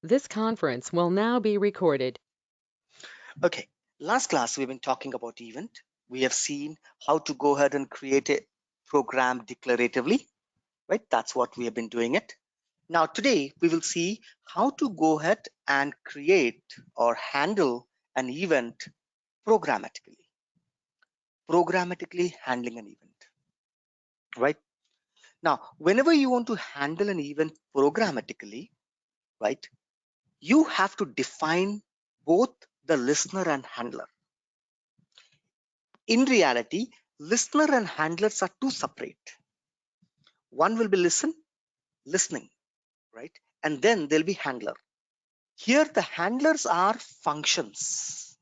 This conference will now be recorded. Okay, last class we've been talking about event. We have seen how to go ahead and create a program declaratively, right? That's what we have been doing it. Now today we will see how to go ahead and create or handle an event programmatically. Programmatically handling an event, right? Now, whenever you want to handle an event programmatically, right, you have to define both the listener and handler. In reality, listener and handlers are two separate. One will be listening, right? And then there'll be handler. Here, the handlers are functions,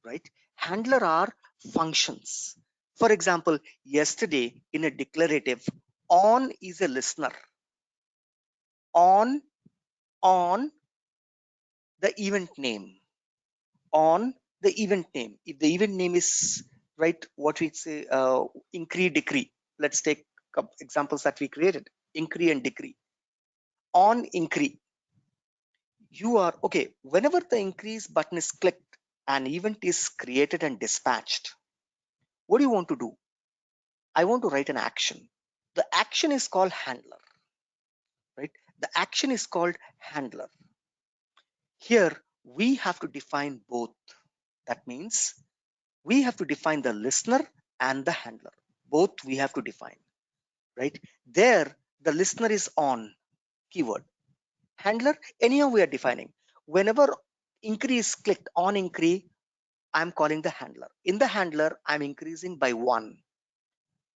right? Handler are functions. For example, yesterday in a declarative, on is a listener. On, on the event name. On the event name. If the event name is right, what we say, incree, decree. Let's take examples that we created, incree and decree. On incree, you are okay. Whenever the increase button is clicked, an event is created and dispatched. What do you want to do? I want to write an action. The action is called handler, right? The action is called handler. Here we have to define both. That means we have to define the listener and the handler. Both we have to define, right? There, the listener is on keyword. Handler, anyhow, we are defining. Whenever incree is clicked on incree, I'm calling the handler. In the handler, I'm increasing by 1,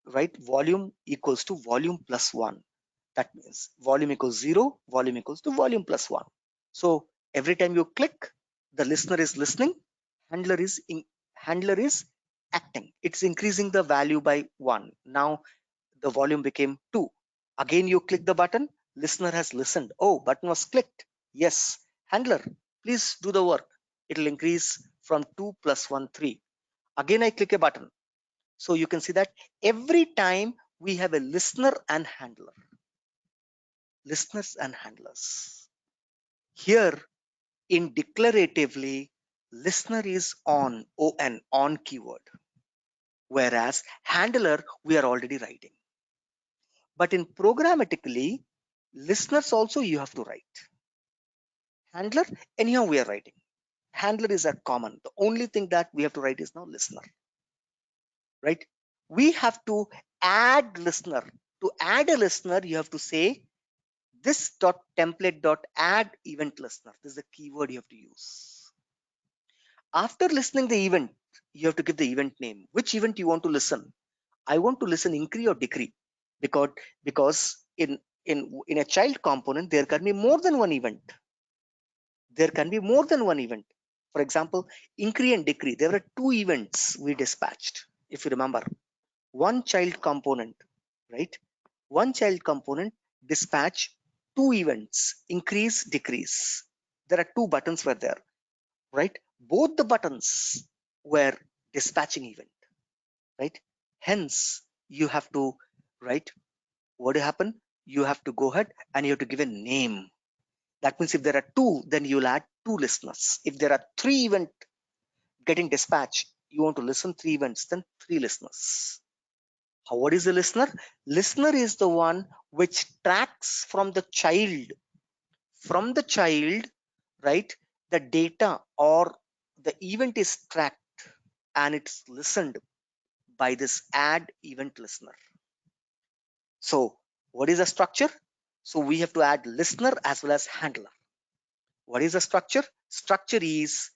right? Volume equals to volume plus 1. That means volume equals 0, volume equals to volume plus 1. So every time you click, the listener is listening, handler is acting. It's increasing the value by 1. Now the volume became 2. Again you click the button, listener has listened. Oh, button was clicked. Yes, handler, please do the work. It'll increase from 2 plus 1, 3. Again I click a button. So you can see that every time we have a listener and handler. Listeners and handlers. Here in declaratively, listener is on keyword, whereas handler we are already writing. But in programmatically, listeners also you have to write. Handler, anyhow we are writing. Handler is a common. The only thing that we have to write is now listener, right? We have to add listener. To add a listener, you have to say this dot template dot add event listener. This is the keyword you have to use. After listening the event, you have to give the event name. Which event you want to listen? I want to listen incree or decree because in a child component there can be more than one event. There can be more than one event. For example, incree and decree. There were 2 events we dispatched. If you remember, one child component, right? One child component dispatch 2 events, increase, decrease. There are 2 buttons were there, right? Both the buttons were dispatching event, right? Hence, you have to, right? What will happen? You have to go ahead and you have to give a name. That means if there are 2, then you'll add 2 listeners. If there are 3 event getting dispatched, you want to listen 3 events, then 3 listeners. What is the listener? Listener is the one which tracks from the child, right? The data or the event is tracked and it's listened by this add event listener. So what is the structure? So we have to add listener as well as handler. What is the structure? Structure is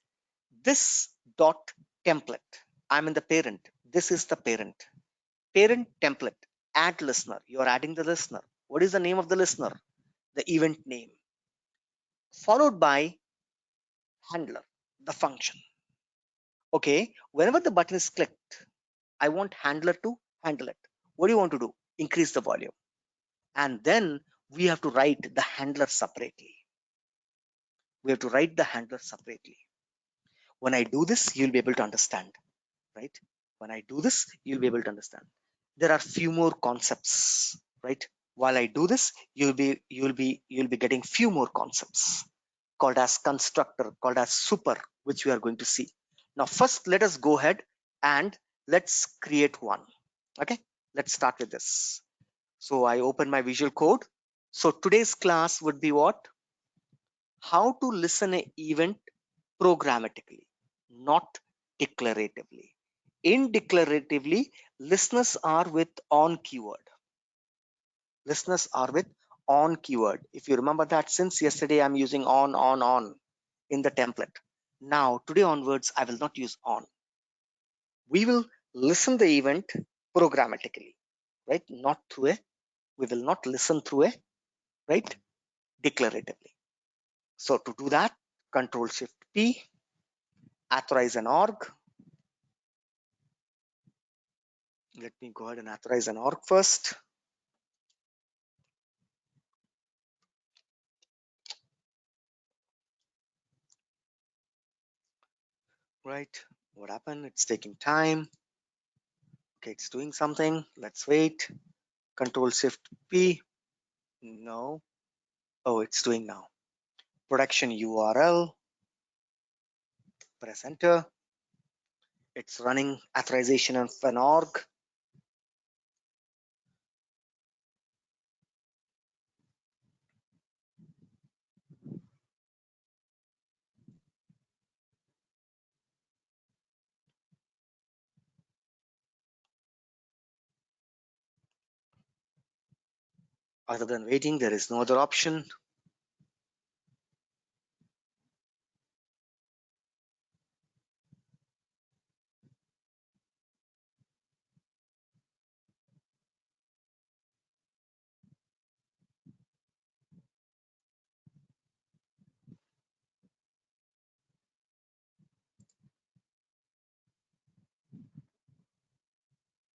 this dot template. I'm in the parent. This is the parent. Parent template. Add listener. You are adding the listener. What is the name of the listener? The event name. Followed by handler, the function. Okay. Whenever the button is clicked, I want handler to handle it. What do you want to do? Increase the volume. And then we have to write the handler separately. We have to write the handler separately. When I do this, you'll be able to understand, right? When I do this, you'll be able to understand. There are few more concepts, right? While I do this, you'll be getting few more concepts. called as constructor, called as super, which we are going to see. Now, first, let us go ahead and let's create one. Okay, let's start with this. So I open my Visual Code. So today's class would be what? How to listen an event programmatically, not declaratively. In declaratively, listeners are with on keyword. Listeners are with on keyword. If you remember that, since yesterday I'm using on in the template. Now today onwards I will not use on. We will listen the event programmatically, right? Not through a, we will not listen through a, right, declaratively. So to do that, Control Shift P, authorize an org. Let me go ahead and authorize an org first. Right, what happened? It's taking time. Okay, it's doing something. Let's wait. Control Shift P. No. Oh, it's doing now. Production URL. Press enter. It's running authorization of an org. Other than waiting, there is no other option.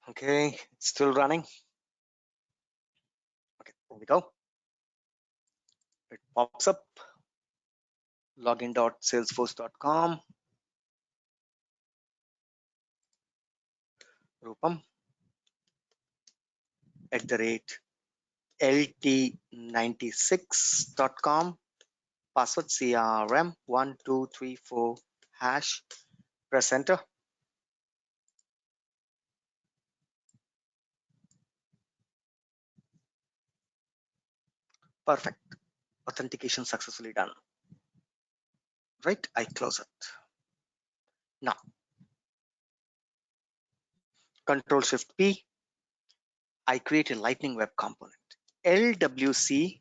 Okay, it's still running. Okay, here we go. It pops up. Login.salesforce.com. Rupam @lt96.com. Password CRM1234 hash. Press enter. Perfect. Authentication successfully done. Right, I close it. Now, Control Shift P. I create a Lightning Web component. LWC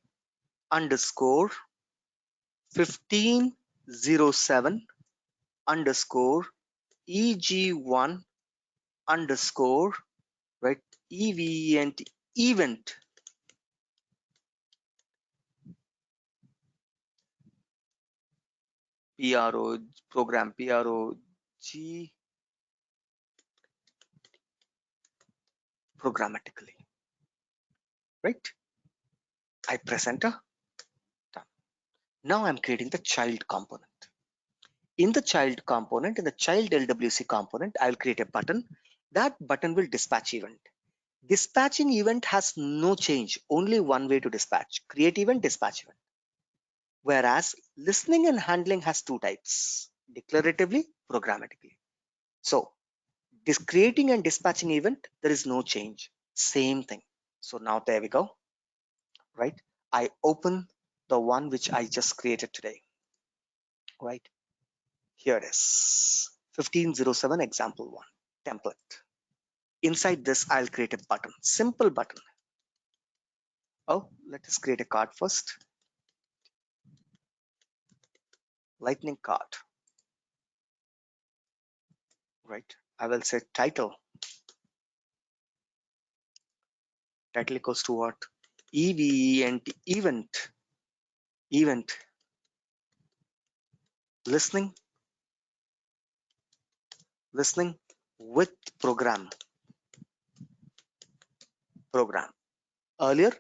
underscore 1507 underscore EG1 underscore, right, event event PRO program PROG programmatically, right? I press enter. Done. Now I'm creating the child component. In the child component, in the child LWC component, I'll create a button. That button will dispatch event. Dispatching event has no change, only one way to dispatch: create event, dispatch event. Whereas listening and handling has two types: declaratively, programmatically. So this creating and dispatching event, there is no change, same thing. So now there we go, right? I open the one which I just created today, right? Here it is, 1507 example one template. Inside this, I'll create a button, simple button. Oh, let us create a card first. Lightning card, right? I will say title. Title equals to what? Event, event, listening, listening with program. Earlier,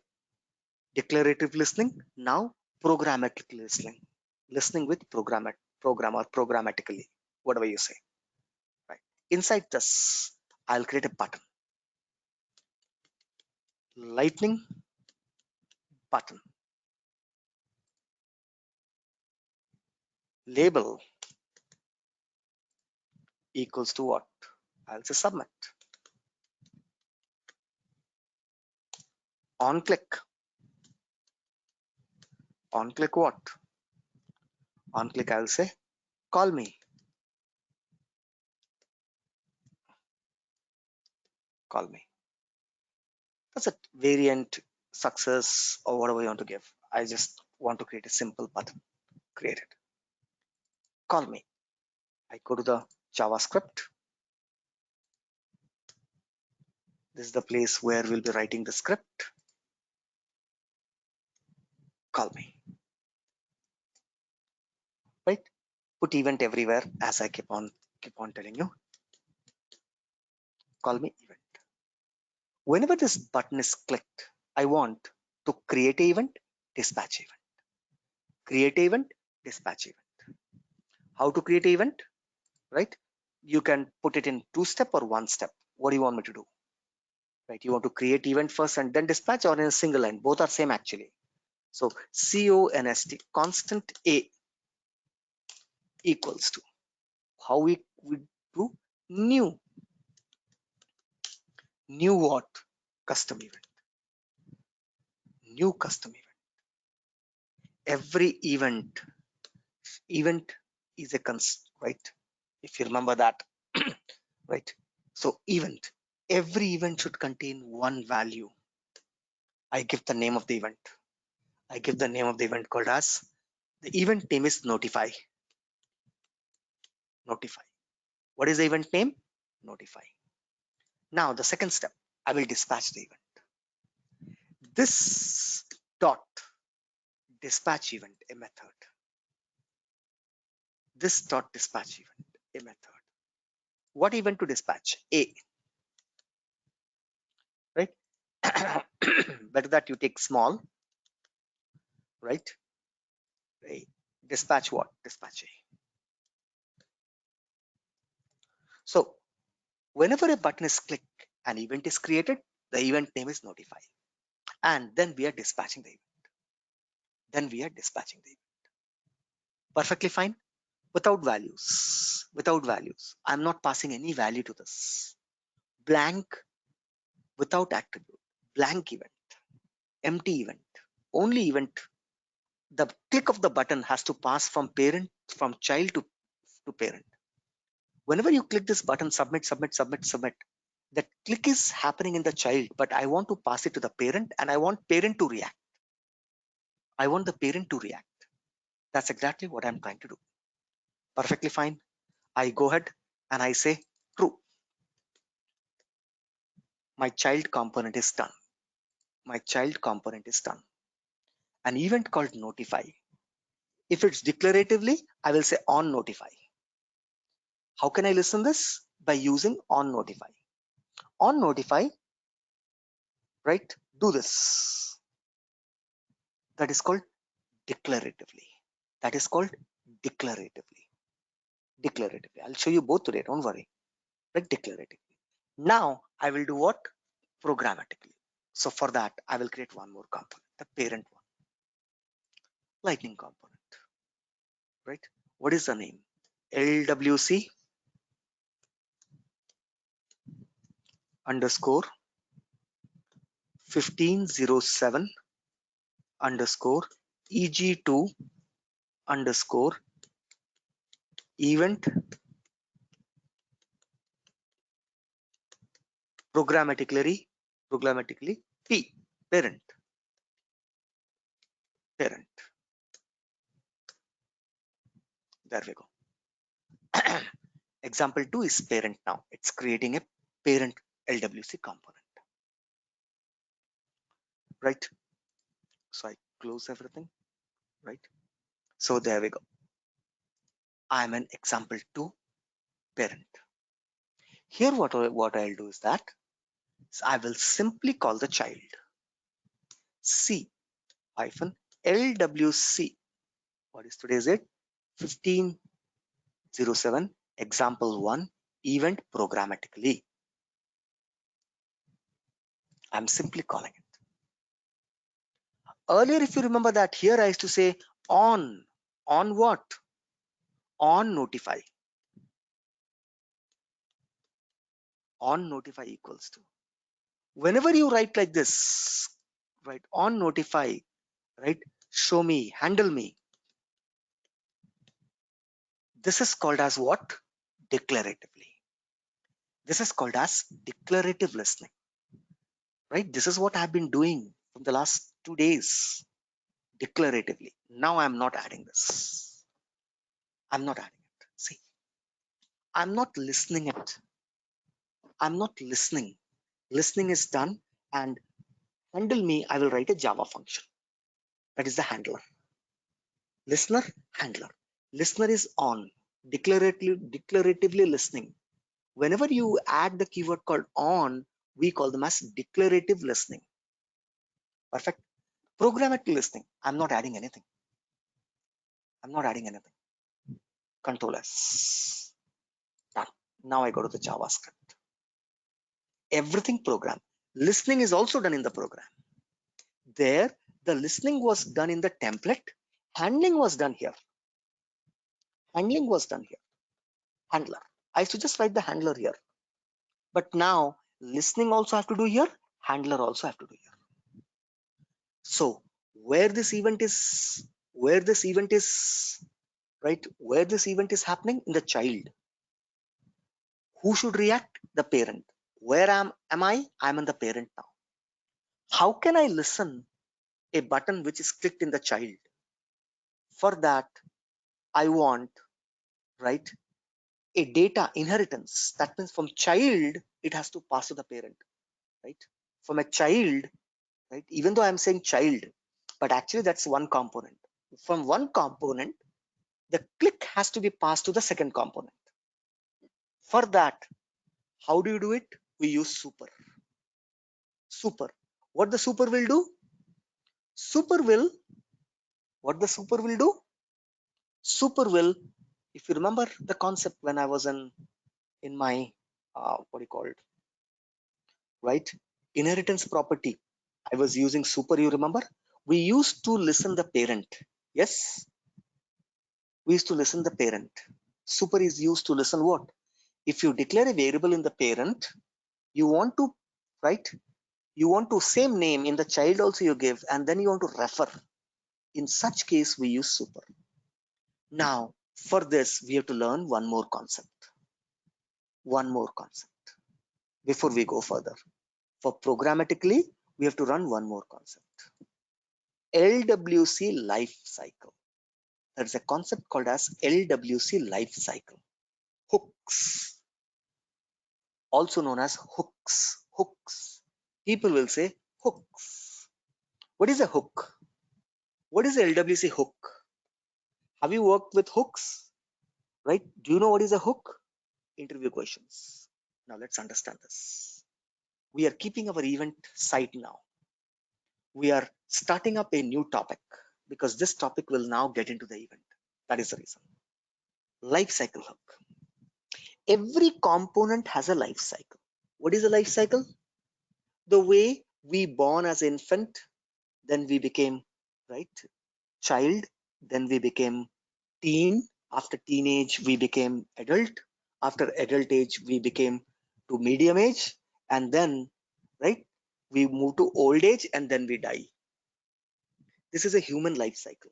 declarative listening, now programmatic listening. Listening with program or programmatically, whatever you say. Right. Inside this, I'll create a button. Lightning button. label equals to what? I'll say submit. On click what? On click I'll say call me. Call me. That's a variant, success, or whatever you want to give. I just want to create a simple button. Create it. Call me. I go to the JavaScript. This is the place where we'll be writing the script. Call me. Right? Put event everywhere, as I keep on telling you. Call me event. Whenever this button is clicked, I want to create an event, dispatch event. Create an event, dispatch event. How to create an event? Right? You can put it in 2-step or 1-step. What do you want me to do? Right? You want to create event first and then dispatch, or in a single line? Both are same actually. So const constant a equals to, how we do, new what? Custom event. New custom event. Every event is a const, right? If you remember that. Right? So event, every event should contain one value. I give the name of the event. I give the name of the event called as, the event name is notify. Notify. What is the event name? Notify. Now the second step, I will dispatch the event. This dot dispatch event, a method. This dot dispatch event, a method. What event to dispatch? A. Right? Better that you take small. Right? A. Dispatch what? Dispatch A. So whenever a button is clicked, an event is created, the event name is notify. And then we are dispatching the event. Perfectly fine. Without values. I'm not passing any value to this. Blank, without attribute. Blank event. Empty event. Only event. The click of the button has to pass from child to parent. Whenever you click this button, submit, that click is happening in the child, but I want to pass it to the parent, and I want parent to react. That's exactly what I'm trying to do. Perfectly fine. I go ahead and I say true. My child component is done. An event called notify. If it's declaratively, I will say on notify. How can I listen this? By using on notify. On notify, right? Do this. That is called declaratively. Declaratively. I'll show you both today. Don't worry. Right? Declaratively. Now I will do what? Programmatically. So for that, I will create one more component, the parent one. Lightning component. Right? What is the name? LWC underscore 1507 underscore EG2 underscore event programmatically P parent. There we go. Example 2 is parent. Now it's creating a parent LWC component. Right? So I close everything. Right? So there we go. I'm an example 2 parent. Here what I'll do is that I will simply call the child C hyphen LWC. What is today's date? 1507 example 1 event programmatically. I'm simply calling it. Earlier, if you remember that, here I used to say on what? on notify equals to, whenever you write like this, right, on notify, right, show me, handle me, this is called as what? Declaratively. This is called as declarative listening, right? This is what I've been doing from the last 2 days, declaratively. Now I'm not adding this. I'm not adding it. See, I'm not listening it. I'm not listening. Listening is done, and handle me, I will write a Java function. That is the handler. Listener, handler. Listener is on, declaratively listening. Whenever you add the keyword called on, we call them as declarative listening. Perfect. Programmatic listening. I'm not adding anything. I'm not adding anything. Control S. Done. Now I go to the JavaScript. Everything program. Listening is also done in the program. There, the listening was done in the template. Handling was done here. Handling was done here. Handler. I used to just write the handler here. But now, listening also have to do here. Handler also have to do here. So, where this event is, right, where this event is happening in the child. Who should react? The parent. Where am I? I'm in the parent now. How can I listen a button which is clicked in the child? For that, I want, right, a data inheritance. That means from child, it has to pass to the parent, right? From a child, right, even though I'm saying child, but actually that's one component. From one component, the click has to be passed to the second component. For that, how do you do it? We use super. Super. What the super will do? Super will, what the super will do? Super will, if you remember the concept when I was in my, what do you call it, right? Inheritance property. I was using super, you remember? We used to listen the parent. Yes, we used to listen the parent. Super is used to listen what? If you declare a variable in the parent, you want to, right? You want to same name in the child also you give, and then you want to refer. In such case, we use super. Now, for this, we have to learn one more concept. One more concept before we go further. For programmatically, we have to run one more concept. LWC life cycle. There's a concept called as LWC life cycle. Hooks, also known as hooks. Hooks. People will say hooks. What is a hook? What is a LWC hook? Have you worked with hooks? Right? Do you know what is a hook? Interview questions. Now let's understand this. We are keeping our event site now. We are starting up a new topic because this topic will now get into the event. That is the reason. Life cycle hook. Every component has a life cycle. What is a life cycle? The way we born as infant, then we became, right, child, then we became teen, after teenage we became adult, after adult age we became to medium age, and then, right, we move to old age, and then we die. This is a human life cycle.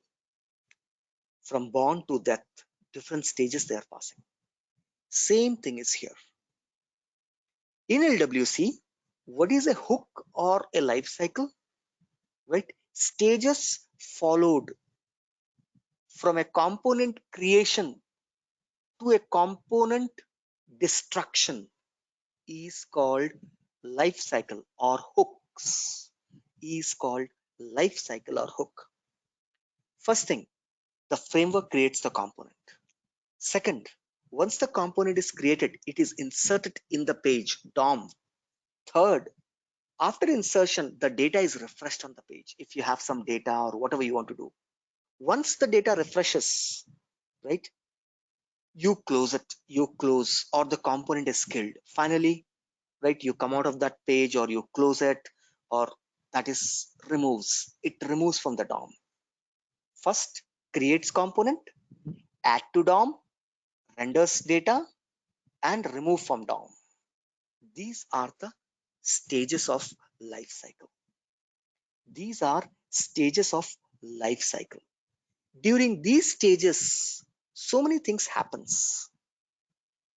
From born to death, different stages they are passing. Same thing is here. In LWC, what is a hook or a life cycle? Right? Stages followed from a component creation to a component destruction is called life cycle or hooks. Is called life cycle or hook. First thing, the framework creates the component. Second, once the component is created, it is inserted in the page DOM. Third, after insertion, the data is refreshed on the page. If you have some data or whatever you want to do, once the data refreshes, right, you close it, or the component is killed. Finally, right, you come out of that page or you close it, or that is it removes from the DOM. First, creates component, add to DOM, renders data, and remove from DOM. These are the stages of life cycle. These are stages of life cycle. During these stages, so many things happens.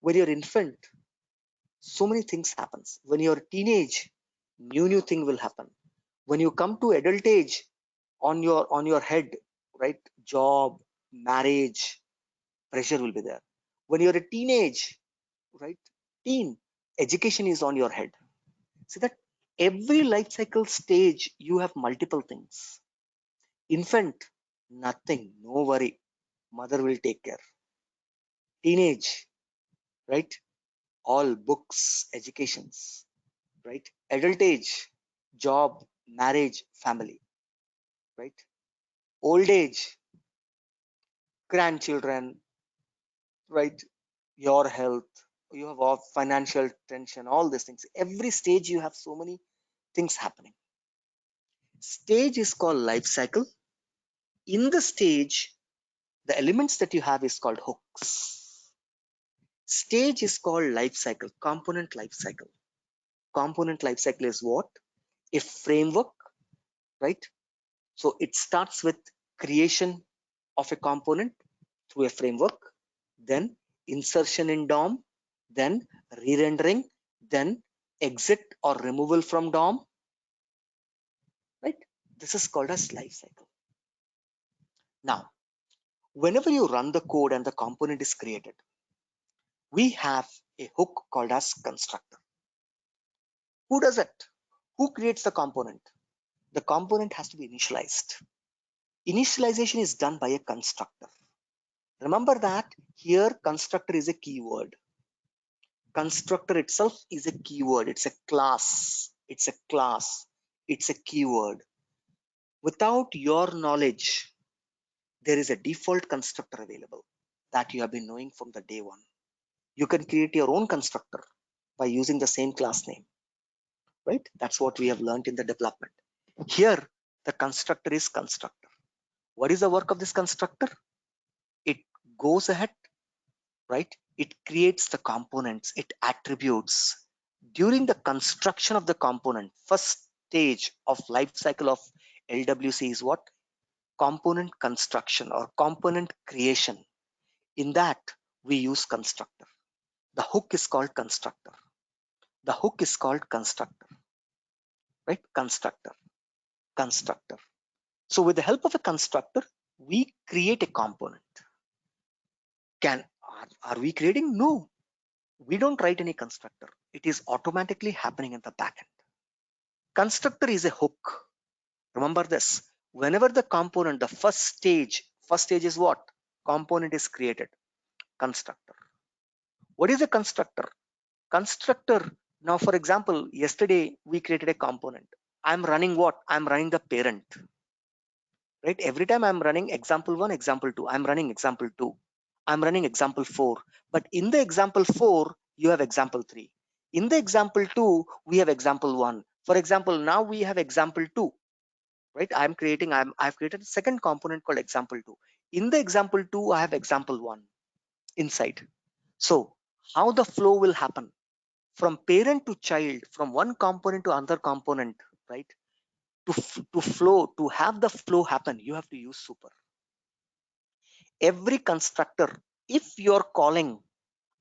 When you're infant, so many things happens. When you're teenage, new thing will happen. When you come to adult age, on your head, right? Job, marriage, pressure will be there. When you're a teenage, right? Teen, education is on your head. See that every life cycle stage you have multiple things. Infant, nothing, no worry. Mother will take care. Teenage, right? All books, educations, right? Adult age, job, marriage, family, right? Old age, grandchildren, right? Your health, you have all financial tension, all these things. Every stage you have so many things happening. Stage is called life cycle. In the stage, the elements that you have is called hooks. Stage is called life cycle, component life cycle. Component life cycle is what? A framework, right? So it starts with creation of a component through a framework, then insertion in DOM, then re-rendering, then exit or removal from DOM, right? This is called as life cycle. Now, whenever you run the code and the component is created, we have a hook called as constructor. Who does it? Who creates the component? The component has to be initialized. Initialization is done by a constructor. Remember that here constructor is a keyword. Constructor itself is a keyword. It's a class. It's a class. It's a keyword. Without your knowledge, there is a default constructor available that you have been knowing from the day one. You can create your own constructor by using the same class name, right? That's what we have learned in the development. Here, the constructor is constructor. What is the work of this constructor? It goes ahead, right? It creates the components, it attributes. During the construction of the component, first stage of life cycle of LWC is what? Component construction or component creation. In that, we use constructor. The hook is called constructor. The hook is called constructor, right? Constructor, constructor. So with the help of a constructor, we create a component. Are we creating? No, we don't write any constructor. It is automatically happening in the backend. Constructor is a hook. Remember this. Whenever the component, the first stage is what? Component is created. Constructor. What is a constructor? Constructor. Now, for example, yesterday we created a component. I'm running what? I'm running the parent. Right? Every time I'm running example 1, example 2, I'm running example 2. I'm running example 4. But in the example 4, you have example 3. In the example 2, we have example 1. For example, now we have example 2. Right? I've created a second component called example 2. In the example 2, I have example 1 inside. So how the flow will happen from parent to child, from one component to another component, right? To flow, to have the flow happen, you have to use super. Every constructor, if you're calling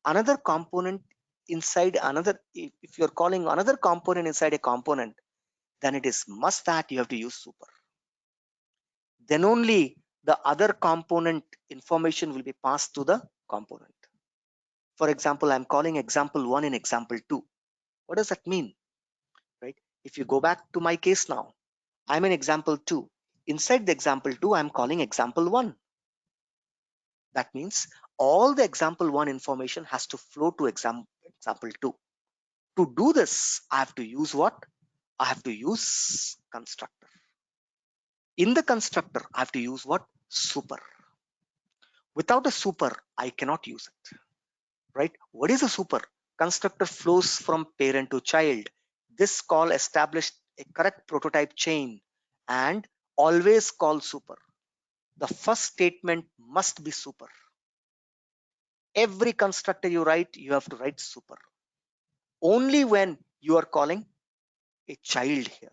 another component inside another, if you're calling another component inside a component, then it is must that you have to use super. Then only the other component information will be passed to the component. For example, I'm calling example 1 in example 2. What does that mean? Right? If you go back to my case now, I'm in example 2. Inside the example 2, I'm calling example 1. That means all the example 1 information has to flow to example 2. To do this, I have to use what? I have to use constructor. In the constructor, I have to use what? Super. Without a super, I cannot use it. Right? What is a super? Constructor flows from parent to child. This call established a correct prototype chain and always call super. The first statement must be super. Every constructor you write, you have to write super. Only when you are calling a child here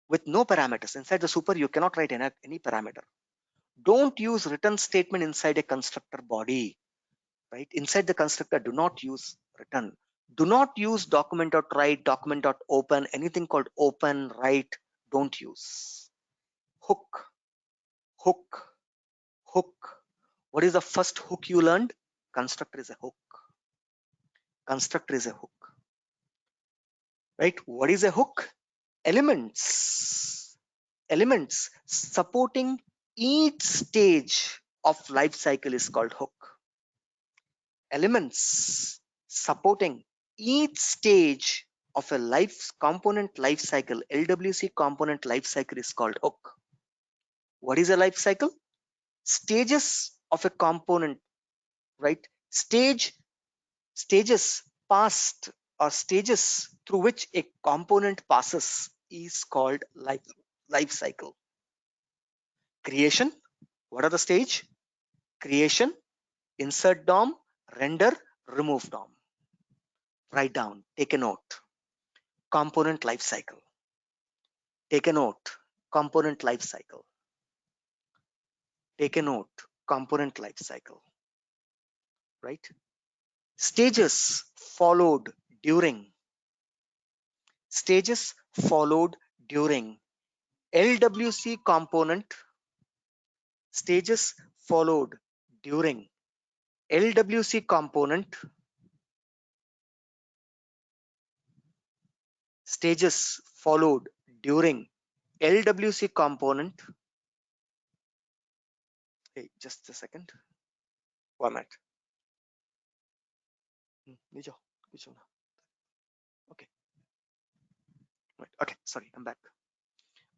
with no parameters. Inside the super, you cannot write any parameter. Don't use return statement inside a constructor body, right? Inside the constructor, do not use return. Do not use document.write, document.open, anything called open, write, don't use. Hook, hook, hook. What is the first hook you learned? Constructor is a hook. Constructor is a hook, right? What is a hook? Elements supporting each stage of life cycle is called hook. Elements supporting each stage of a component life cycle, LWC component life cycle, is called hook. What is a life cycle? Stages of a component, right? Stages past, or stages through which a component passes, is called life cycle. Creation. What are the stage? Creation, insert DOM, render, remove DOM. Write down, take a note. Component life cycle. Take a note. Component life cycle. Take a note. Component life cycle. Right? Stages followed during. Stages followed during. LWC component. Stages followed during. LWC component. Stages followed during LWC component. Hey, just a second. 1 minute. Okay. Right. Okay. Sorry, I'm back.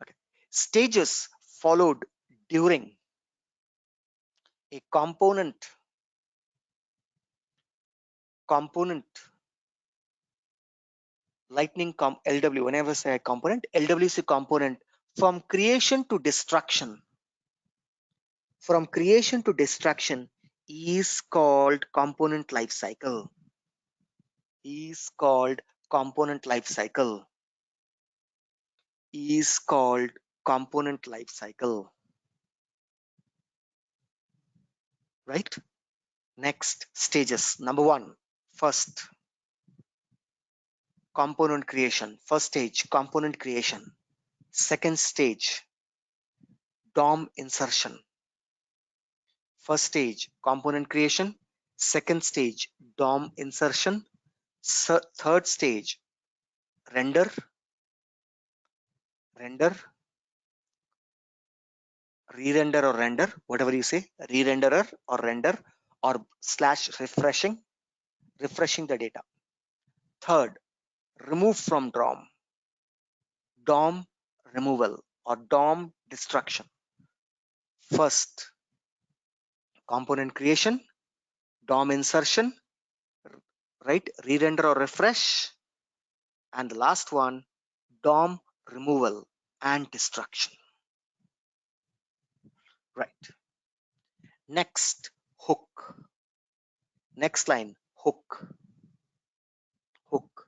Okay. Stages followed during a component lightning LW. Whenever I say a component, LWC component, from creation to destruction. From creation to destruction is called component life cycle. Is called component life cycle. Is called component life cycle. Right? Next stages. Number 1, first component creation. First stage, component creation. Second stage, DOM insertion. First stage, component creation. Second stage, DOM insertion. Third stage, render, re-render or render, whatever you say, re-renderer or render, or / refreshing the data. Third, remove from DOM removal or DOM destruction. First, component creation, DOM insertion, right, re-render or refresh, and the last one, DOM removal and destruction. Right. Next, hook. Next line, hook. Hook.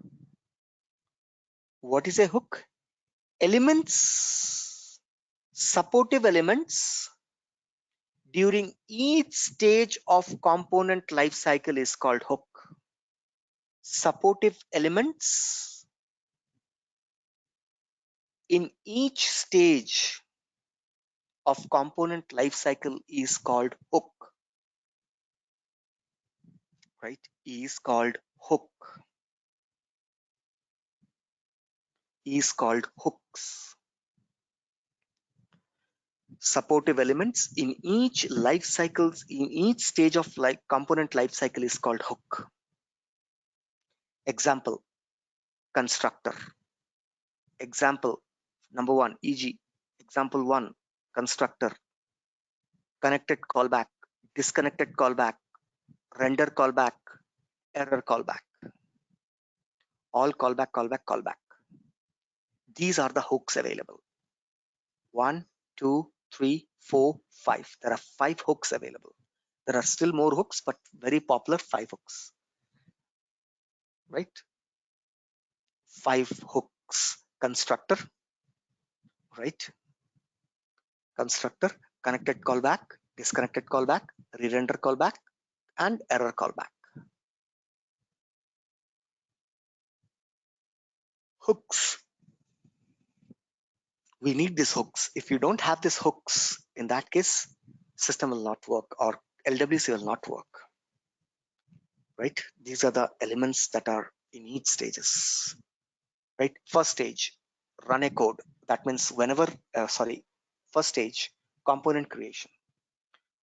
What is a hook? Elements, supportive elements during each stage of component life cycle is called hook. Supportive elements in each stage of component life cycle is called hook. Right? Is called hook. Is called hooks. Supportive elements in each life cycles, in each stage of component life cycle is called hook. Example, constructor. Example number 1, e.g. example 1, constructor, connected callback, disconnected callback, render callback, error callback. All callback. These are the hooks available. 1, 2, 3, 4, 5. There are 5 hooks available. There are still more hooks, but very popular 5 hooks, right? 5 hooks. Constructor, right? Constructor, connected callback, disconnected callback, re-render callback, and error callback. Hooks. We need these hooks. If you don't have these hooks, in that case, system will not work or LWC will not work, right? These are the elements that are in each stages, right? First stage, run a code. That means whenever, first stage, component creation.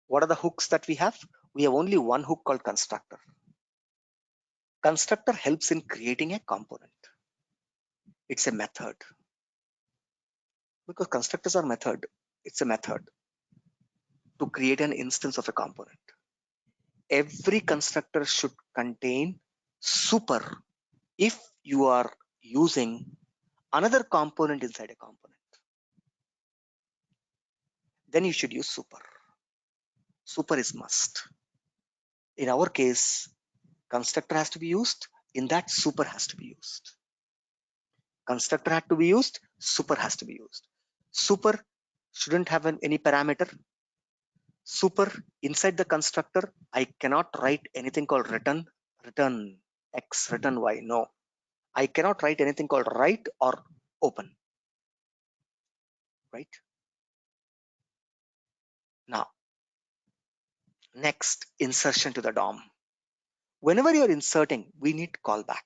What are the hooks that we have? We have only one hook called constructor. Constructor helps in creating a component. It's a method. Because constructors are method. It's a method to create an instance of a component. Every constructor should contain super if you are using another component inside a component. Then you should use super. Super is must. In our case, constructor has to be used. In that, super has to be used. Constructor had to be used. Super has to be used. Super shouldn't have any parameter. Super inside the constructor, I cannot write anything called return X, return Y. No, I cannot write anything called write or open, right? Now, next, insertion to the DOM. Whenever you're inserting, we need callback.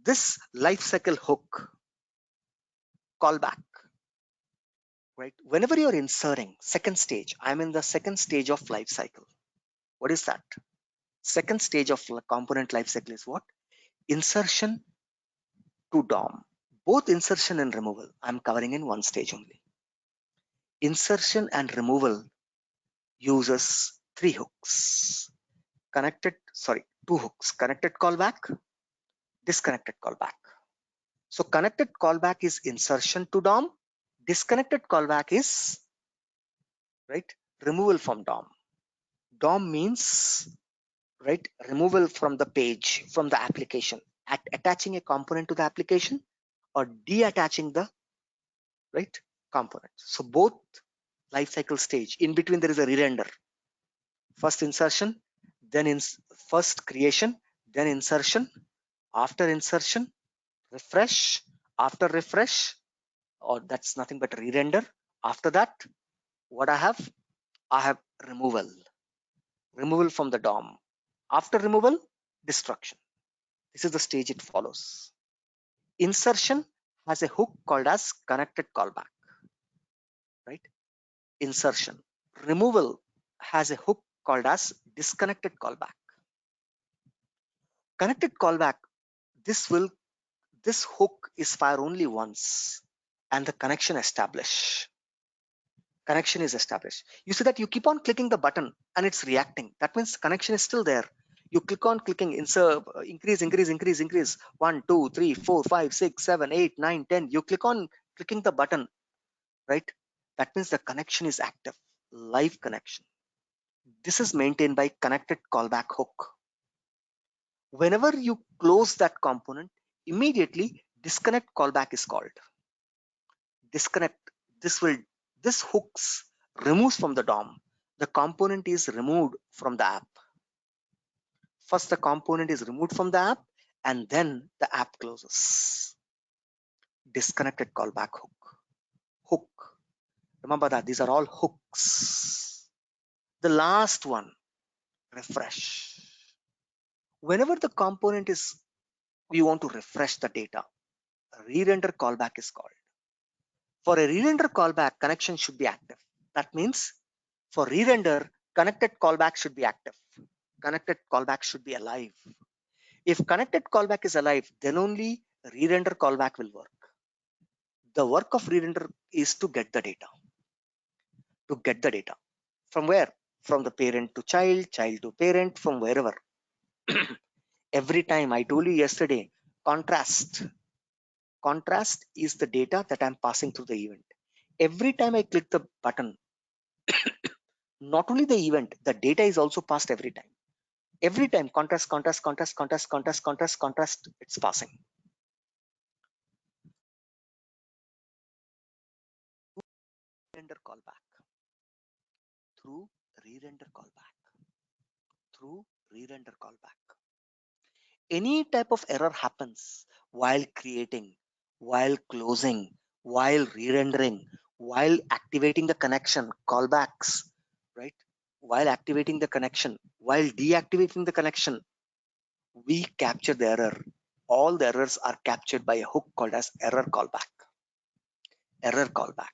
This lifecycle hook, callback, right? Whenever you're inserting, second stage, I'm in the second stage of lifecycle. What is that? Second stage of component lifecycle is what? Insertion to DOM. Both insertion and removal, I'm covering in one stage only. Insertion and removal uses 3 hooks. Two hooks, connected callback, disconnected callback. So connected callback is insertion to DOM, disconnected callback is, right, removal from DOM. DOM means, right, removal from the page, from the application, attaching a component to the application or deattaching the, right, component. So both lifecycle stage, in between there is a re-render. First insertion, then first creation, then insertion. After insertion, refresh. After refresh, or that's nothing but re-render. After that, what I have removal. Removal from the DOM. After removal, destruction. This is the stage it follows. Insertion has a hook called as connected callback, right? Insertion. Removal has a hook called as disconnected callback. Connected callback, this hook is fired only once and the connection is established. You see that you keep on clicking the button and it's reacting. That means connection is still there. You click on clicking, insert, increase. 1, 2, 3, 4, 5, 6, 7, 8, 9, 10. You click on clicking the button, right? That means the connection is active, live connection. This is maintained by connected callback hook. Whenever you close that component, immediately disconnect callback is called. Disconnect. This hooks removes from the DOM. The component is removed from the app. First, the component is removed from the app, and then the app closes. Disconnected callback hook. Hook. Remember that these are all hooks. The last one, refresh. Whenever the component is, we want to refresh the data, re-render callback is called. For a re-render callback, connection should be active. That means for re-render, connected callback should be active. Connected callback should be alive. If connected callback is alive, then only re-render callback will work. The work of re-render is to get the data. To get the data. From where? From the parent to child, child to parent, from wherever. Every time, I told you yesterday, contrast. Contrast is the data that I'm passing through the event. Every time I click the button, not only the event, the data is also passed every time. Every time contrast, contrast, contrast, contrast, contrast, contrast, contrast, it's passing. Render callback, through re-render callback, through re-render callback. Any type of error happens while creating, while closing, while re-rendering, while activating the connection, callbacks, right? While activating the connection, while deactivating the connection, we capture the error. All the errors are captured by a hook called as error callback. Error callback.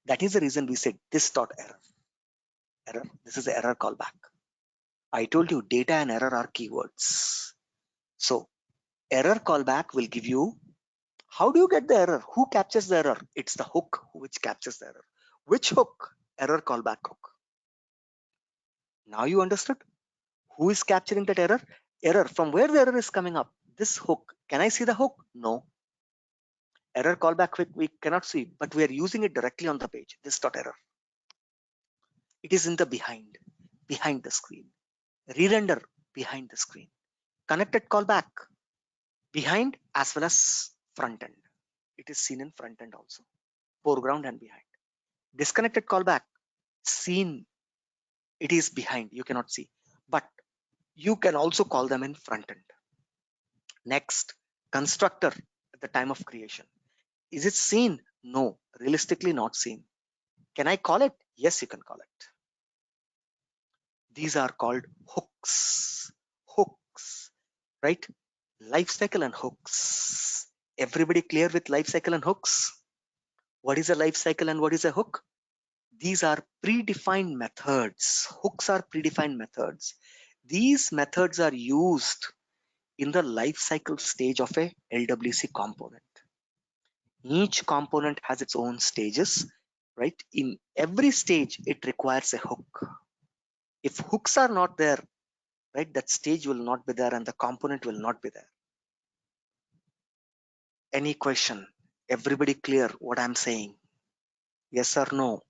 That is the reason we said this dot error. Error. This is the error callback. I told you data and error are keywords. So error callback will give you, how do you get the error? Who captures the error? It's the hook which captures the error. Which hook? Error callback hook. Now you understood? Who is capturing that error? Error. From where the error is coming up? This hook. Can I see the hook? No. Error callback hook we cannot see, but we are using it directly on the page. This dot error. It is in the behind the screen. Re-render behind the screen. Connected callback behind as well as front end. It is seen in front end also. Foreground and behind. Disconnected callback seen, it is behind, you cannot see, but you can also call them in front end. Next, constructor at the time of creation. Is it seen? No, realistically not seen. Can I call it? Yes, you can call it. These are called hooks. Hooks, right? Lifecycle and hooks. Everybody clear with lifecycle and hooks? What is a lifecycle and what is a hook? These are predefined methods. Hooks are predefined methods. These methods are used in the life cycle stage of a LWC component. Each component has its own stages, right? In every stage, it requires a hook. If hooks are not there, right, that stage will not be there and the component will not be there. Any question? Everybody clear what I'm saying? Yes or no?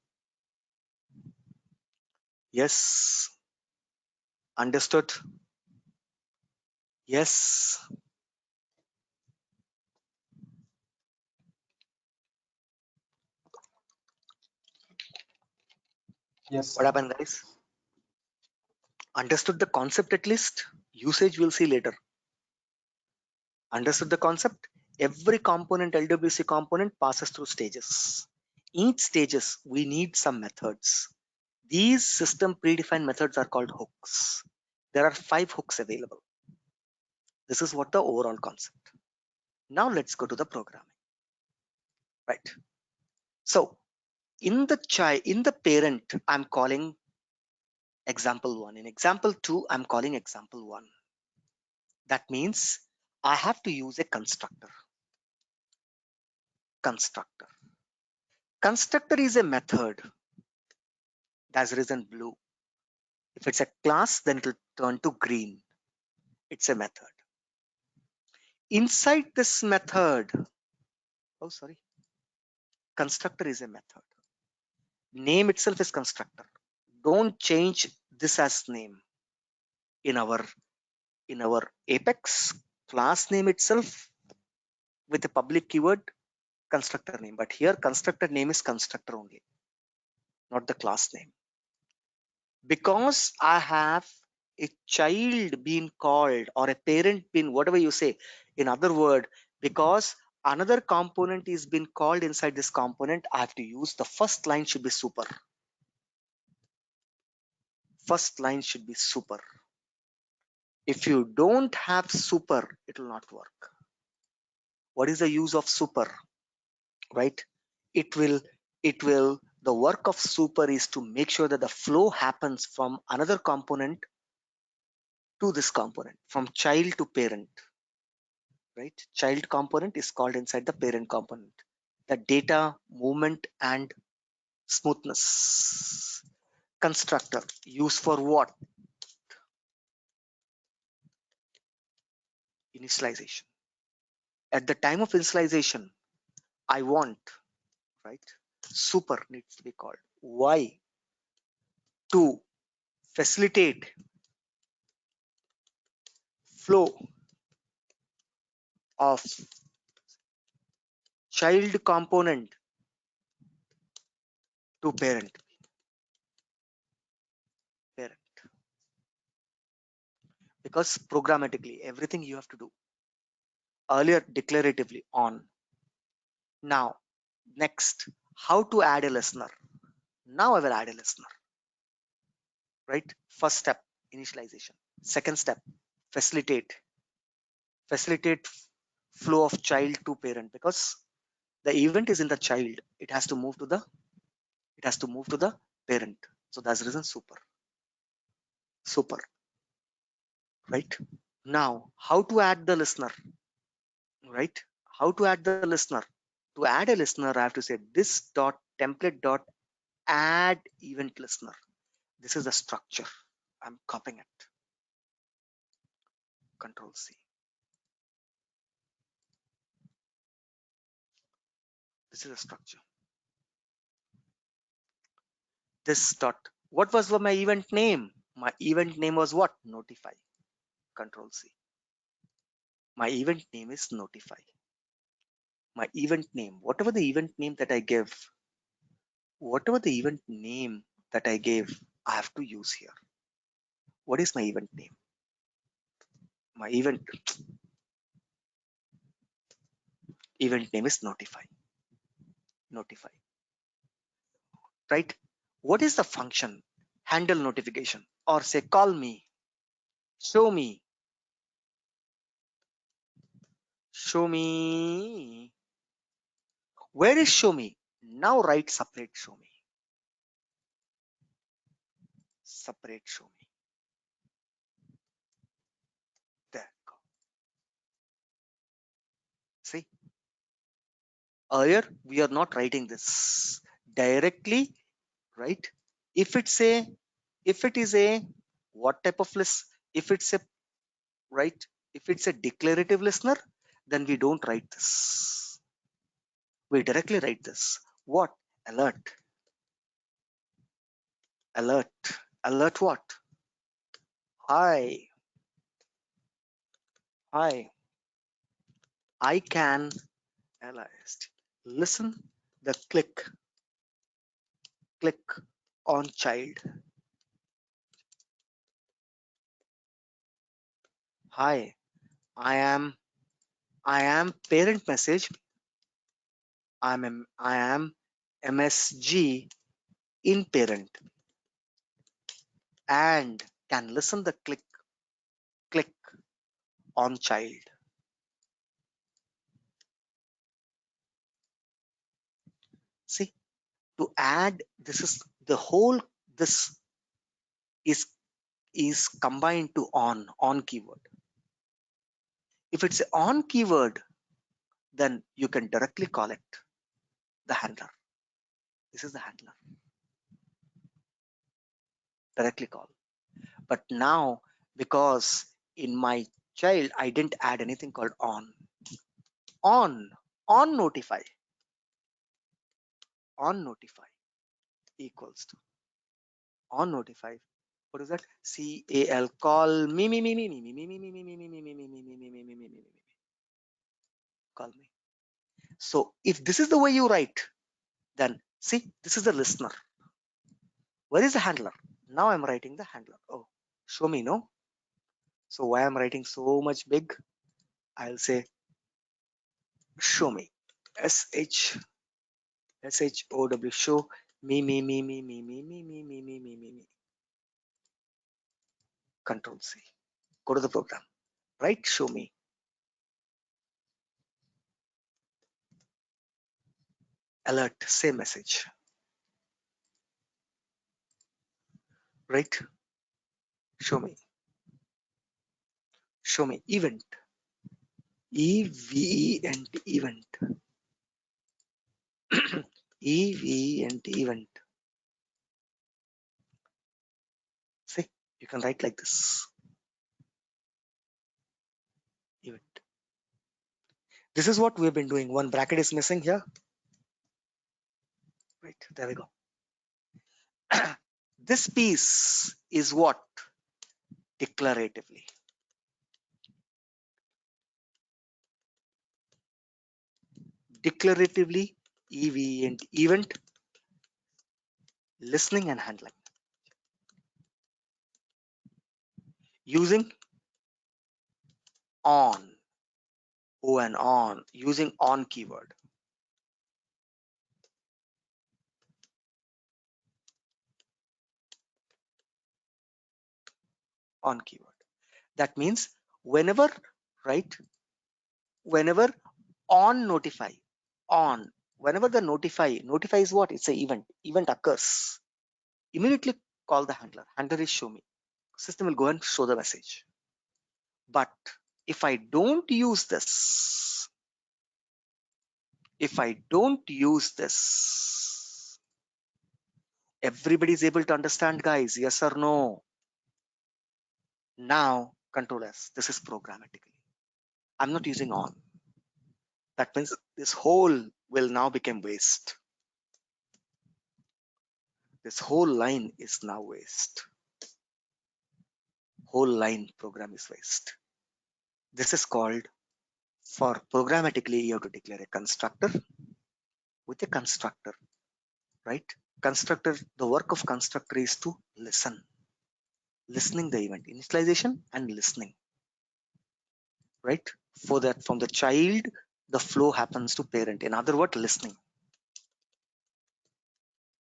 Yes. Understood? Yes. Yes, What sir. happened, guys? Understood the concept at least? Usage we'll see later. Understood the concept? Every component, LWC component, passes through stages. Each stages, we need some methods. These system predefined methods are called hooks. There are 5 hooks available. This is what the overall concept. Now let's go to the programming. Right. So in the parent, I'm calling example 1. In example 2, I'm calling example 1. That means I have to use a constructor. Constructor. Constructor is a method. That's the reason blue. If it's a class, then it will turn to green. It's a method. Inside this method, constructor is a method. Name itself is constructor. Don't change this as name. In our Apex, class name itself with a public keyword, constructor name. But here constructor name is constructor only, not the class name. Because I have a child being called or a parent being, whatever you say, in other word, because another component is being called inside this component, I have to use the first line should be super. First line should be super. If you don't have super, it will not work. What is the use of super? Right? The work of super is to make sure that the flow happens from another component to this component, from child to parent. Right? Child component is called inside the parent component. The data, movement, and smoothness. Constructor used for what? Initialization. At the time of initialization, I want, right? Super needs to be called. Why? to facilitate flow of child component to parent, because programmatically everything you have to do, earlier declaratively on. Now next, how to add a listener. Now I will add a listener, right? First step, initialization. Second step, facilitate flow of child to parent, because the event is in the child, it has to move to the parent. So that's the reason super, right? Now how to add the listener, right? How to add the listener. To add a listener, I have to say this dot template dot add event listener. This is the structure. I'm copying it. Control C. This is a structure. This dot. What was my event name? My event name was what? Notify. Control C. My event name is notify. My event name, whatever the event name that I give, whatever the event name that I gave, I have to use here. What is my event name? My event name is notify. Notify. Right? What is the function? Handle notification, or say call me, show me, show me. Where is show me? Now write separate show me. Separate show me. There you go. See? Earlier we are not writing this directly, right? If it is a what type of list, if it's a right, if it's a declarative listener, then we don't write this. We directly write this. What? Alert. Alert. Alert what? Hi. Hi. I can listen the click on child. Hi. I am parent message. I am MSG in parent and can listen the click on child. See, to add, this is the whole, this is combined to on keyword. If it's an on keyword, then you can directly call it the handler. This is the handler. Directly call. But now, because in my child, I didn't add anything called on notify. On notify equals to on notify. What is that? CAL call me call me. So if this is the way you write, then see, this is the listener. Where is the handler? Now I'm writing the handler. Oh, show me, no? So why I'm writing so much big? I'll say show me. SHOW, show me. Control C. Go to the program. Right? Show me. Alert. Same message. Right? Show me. Show me. Event. EVENT event. EVENT event. See, you can write like this. Event. This is what we've been doing. One bracket is missing here. Right, there we go. This piece is what? Declaratively. Declaratively, event, listening and handling. Using on, O and on, using on keyword. On keyword. That means whenever, right? Whenever on notify, on, whenever the notify is what? It's a event occurs. Immediately call the handler. Handler is show me. System will go and show the message. But if I don't use this, everybody is able to understand, guys, yes or no? Now control S. This is programmatically. I'm not using on. That means this whole will now become waste. This whole line is now waste. Whole line program is waste. This is called, for programmatically, you have to declare a constructor with a constructor, right? Constructor, the work of constructor is to listen. Listening the event, initialization and listening, right? For that, from the child, the flow happens to parent. In other words, listening.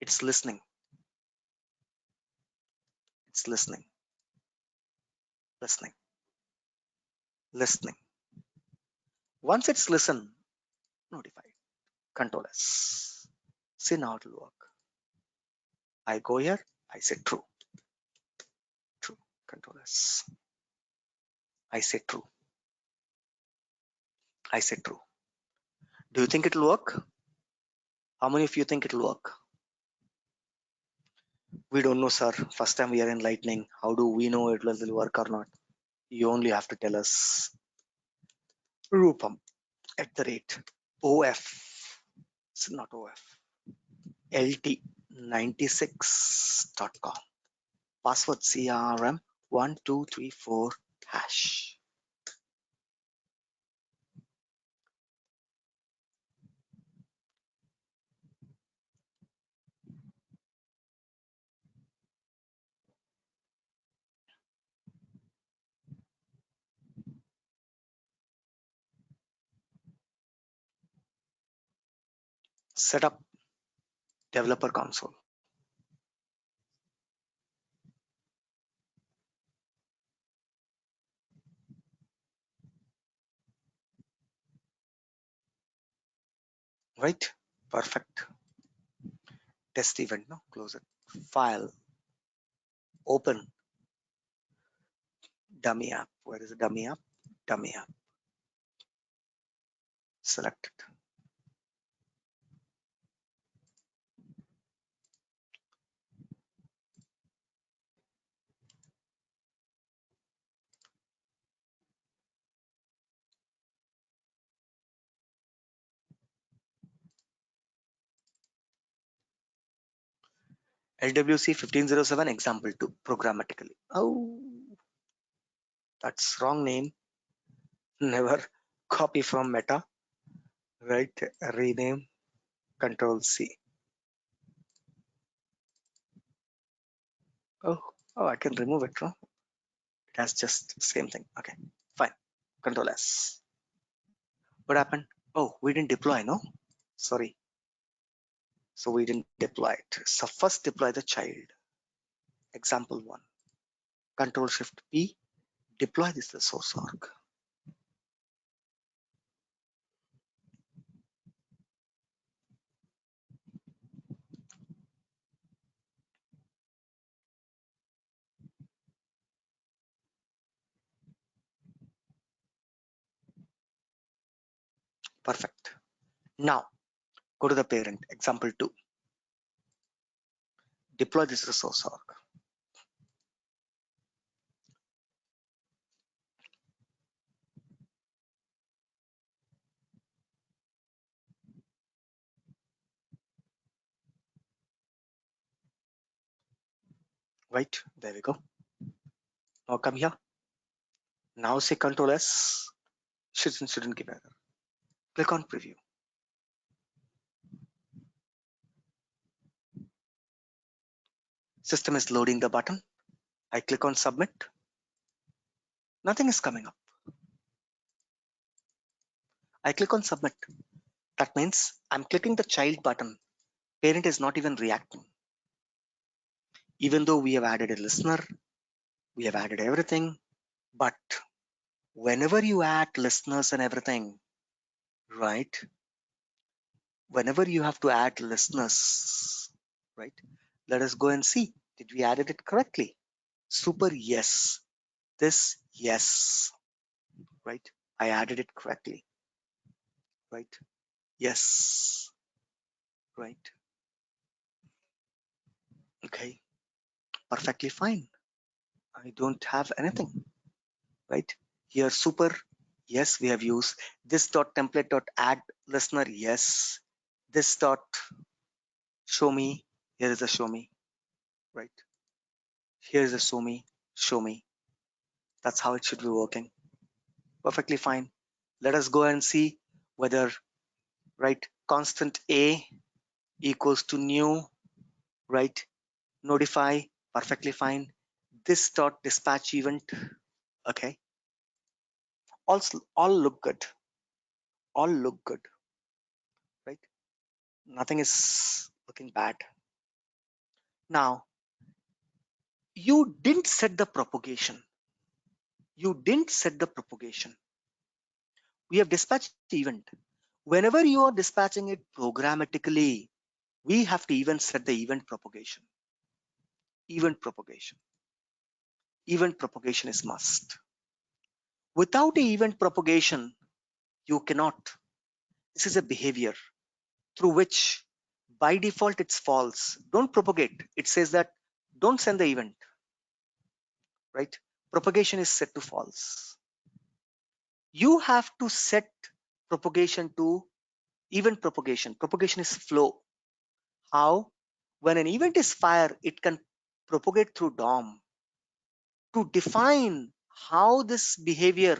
It's listening. It's listening. Listening. Listening. Once it's listen, notify. Control S. See now it will work. I go here, I say true. True. Control S. I say true. I say true. Do you think it will work? How many of you think it will work? We don't know, sir. First time we are enlightening. How do we know it will work or not? You only have to tell us. Rupam @ OF. It's not OF. LT96.com. Password CRM1234#. Set up developer console. Right? Perfect. Test event. No, close it. File. Open. Dummy app. Where is the dummy app? Dummy app. Select it. LWC 1507 example 2 programmatically. Oh, that's wrong name. Never copy from meta. Right? Rename. Control C. Oh, I can remove it. No? It has just same thing. Okay, fine. Control S. What happened? Oh, we didn't deploy, no? Sorry. So we didn't deploy it. So first deploy the child. Example 1. Control Shift P. Deploy this to source org. Perfect. Now go to the parent. Example 2. Deploy this to source org. right? There we go. Now come here. Now say Control S. Shouldn't give error. Click on preview. System is loading the button. I click on submit. Nothing is coming up. I click on submit. That means I'm clicking the child button. Parent is not even reacting. Even though we have added a listener, we have added everything, but whenever you add listeners and everything, right? Whenever you have to add listeners, right? Let us go and see. Did we added it correctly? Super, yes. This, yes. Right? I added it correctly. Right? Yes. Right? Okay. Perfectly fine. I don't have anything. Right? Here, super, yes, we have used this dot template dot add listener, yes. This dot show me, here is a show me, right? Here is a show me. That's how it should be working. Perfectly fine. Let us go and see whether, right, constant A equals to new, right? Notify, perfectly fine. This dot dispatch event, okay. All look good. All look good, right? Nothing is looking bad. Now, you didn't set the propagation. You didn't set the propagation. We have dispatched the event. Whenever you are dispatching it programmatically, we have to even set the event propagation. Event propagation. Event propagation is must. Without a event propagation, you cannot. This is a behavior through which by default it's false. Don't propagate. It says that don't send the event, right? Propagation is set to false. You have to set propagation to event propagation. Propagation is flow. How? When an event is fired, it can propagate through DOM. To define how this behavior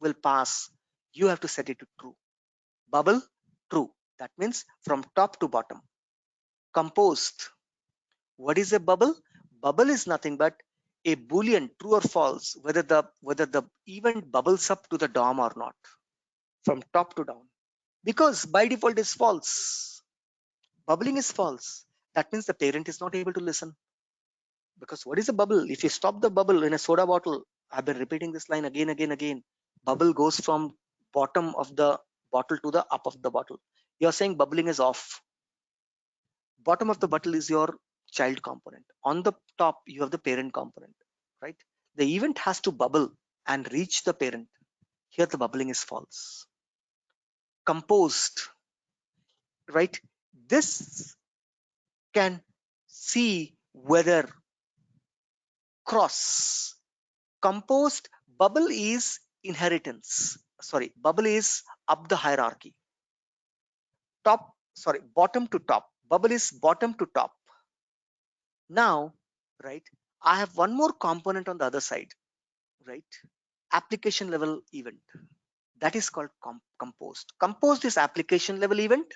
will pass, you have to set it to true. Bubble, true. That means from top to bottom. Composed. What is a bubble? Bubble is nothing but a boolean, true or false, whether the event bubbles up to the DOM or not, from top to down. Because by default is false. Bubbling is false. That means the parent is not able to listen. Because what is a bubble? If you stop the bubble in a soda bottle, I've been repeating this line again. Bubble goes from bottom of the bottle to the up of the bottle. You're saying bubbling is off. Bottom of the bottle is your child component. On the top, you have the parent component, right? The event has to bubble and reach the parent. Here the bubbling is false. Composed, right? This can see whether cross. Composed, bubble is inheritance. Sorry, bubble is up the hierarchy. Bottom to top. Bubble is bottom to top. Now, right, I have one more component on the other side, right? Application level event. That is called composed. Composed is application level event.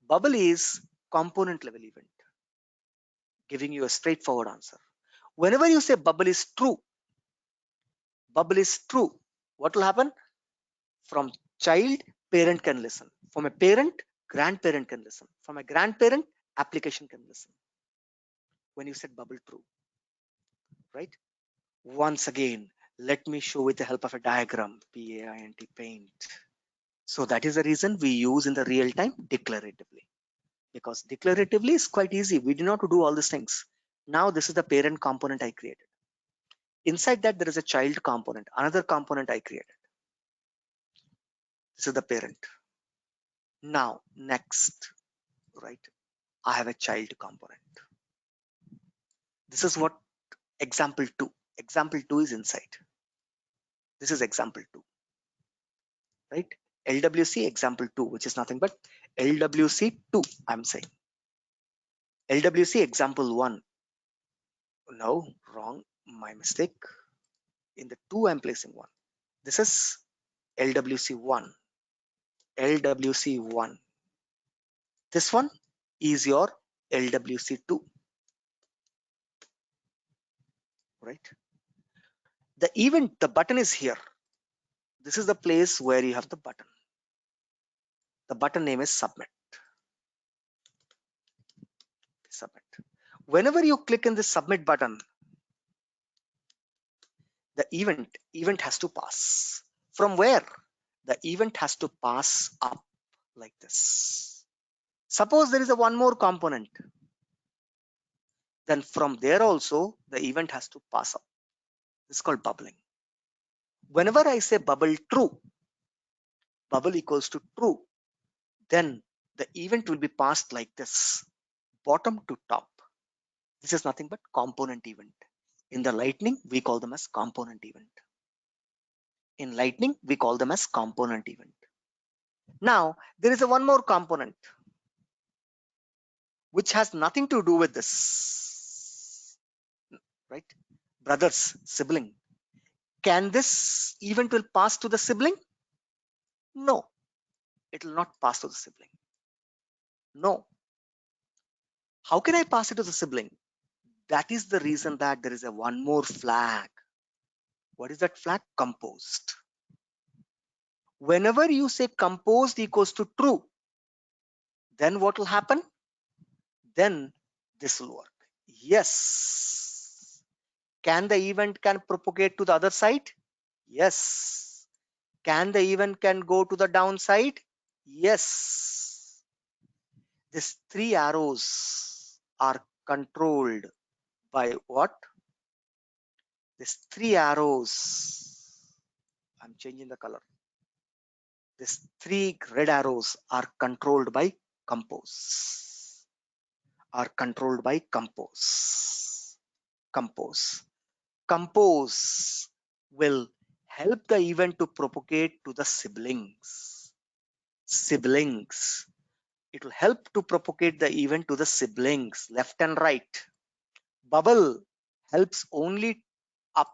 Bubble is component level event. Giving you a straightforward answer. Whenever you say bubble is true, what will happen? From child, parent can listen. From a parent, grandparent can listen. From a grandparent, application can listen. When you said bubble true, right? Once again, let me show with the help of a diagram, PAINT, paint. So that is the reason we use in the real time declaratively, because declaratively is quite easy. We do not do all these things. Now this is the parent component I created. Inside that there is a child component, another component I created. This is the parent. Now next, right? I have a child component. This is what example 2. Example 2 is inside. This is example 2, right? LWC example 2, which is nothing but LWC 2. I'm saying LWC example 1. No, wrong, my mistake. In the 2 I'm placing 1. This is LWC1. LWC1. This one is your LWC2, right? The event, the button is here. This is the place where you have the button. The button name is submit. Submit. Whenever you click in the submit button, the event has to pass. From where? The event has to pass up like this. Suppose there is a one more component, then from there also the event has to pass up. This is called bubbling. Whenever I say bubble true, bubble equals to true, then the event will be passed like this, bottom to top. This is nothing but component event. In the lightning, we call them as component event. In lightning, we call them as component event. Now, there is a one more component which has nothing to do with this, right? Brothers, sibling. Can this event will pass to the sibling? No, it will not pass to the sibling. No. How can I pass it to the sibling? That is the reason that there is a one more flag. What is that flag? Composed. Whenever you say composed equals to true, then what will happen? Then this will work. Yes. Can the event can propagate to the other side? Yes. Can the event can go to the downside? Yes. These 3 arrows are controlled by what? These 3 arrows. I'm changing the color. These 3 red arrows are controlled by compose. Are controlled by compose. Compose. Compose will help the event to propagate to the siblings. Siblings. It will help to propagate the event to the siblings, left and right. Bubble helps only up.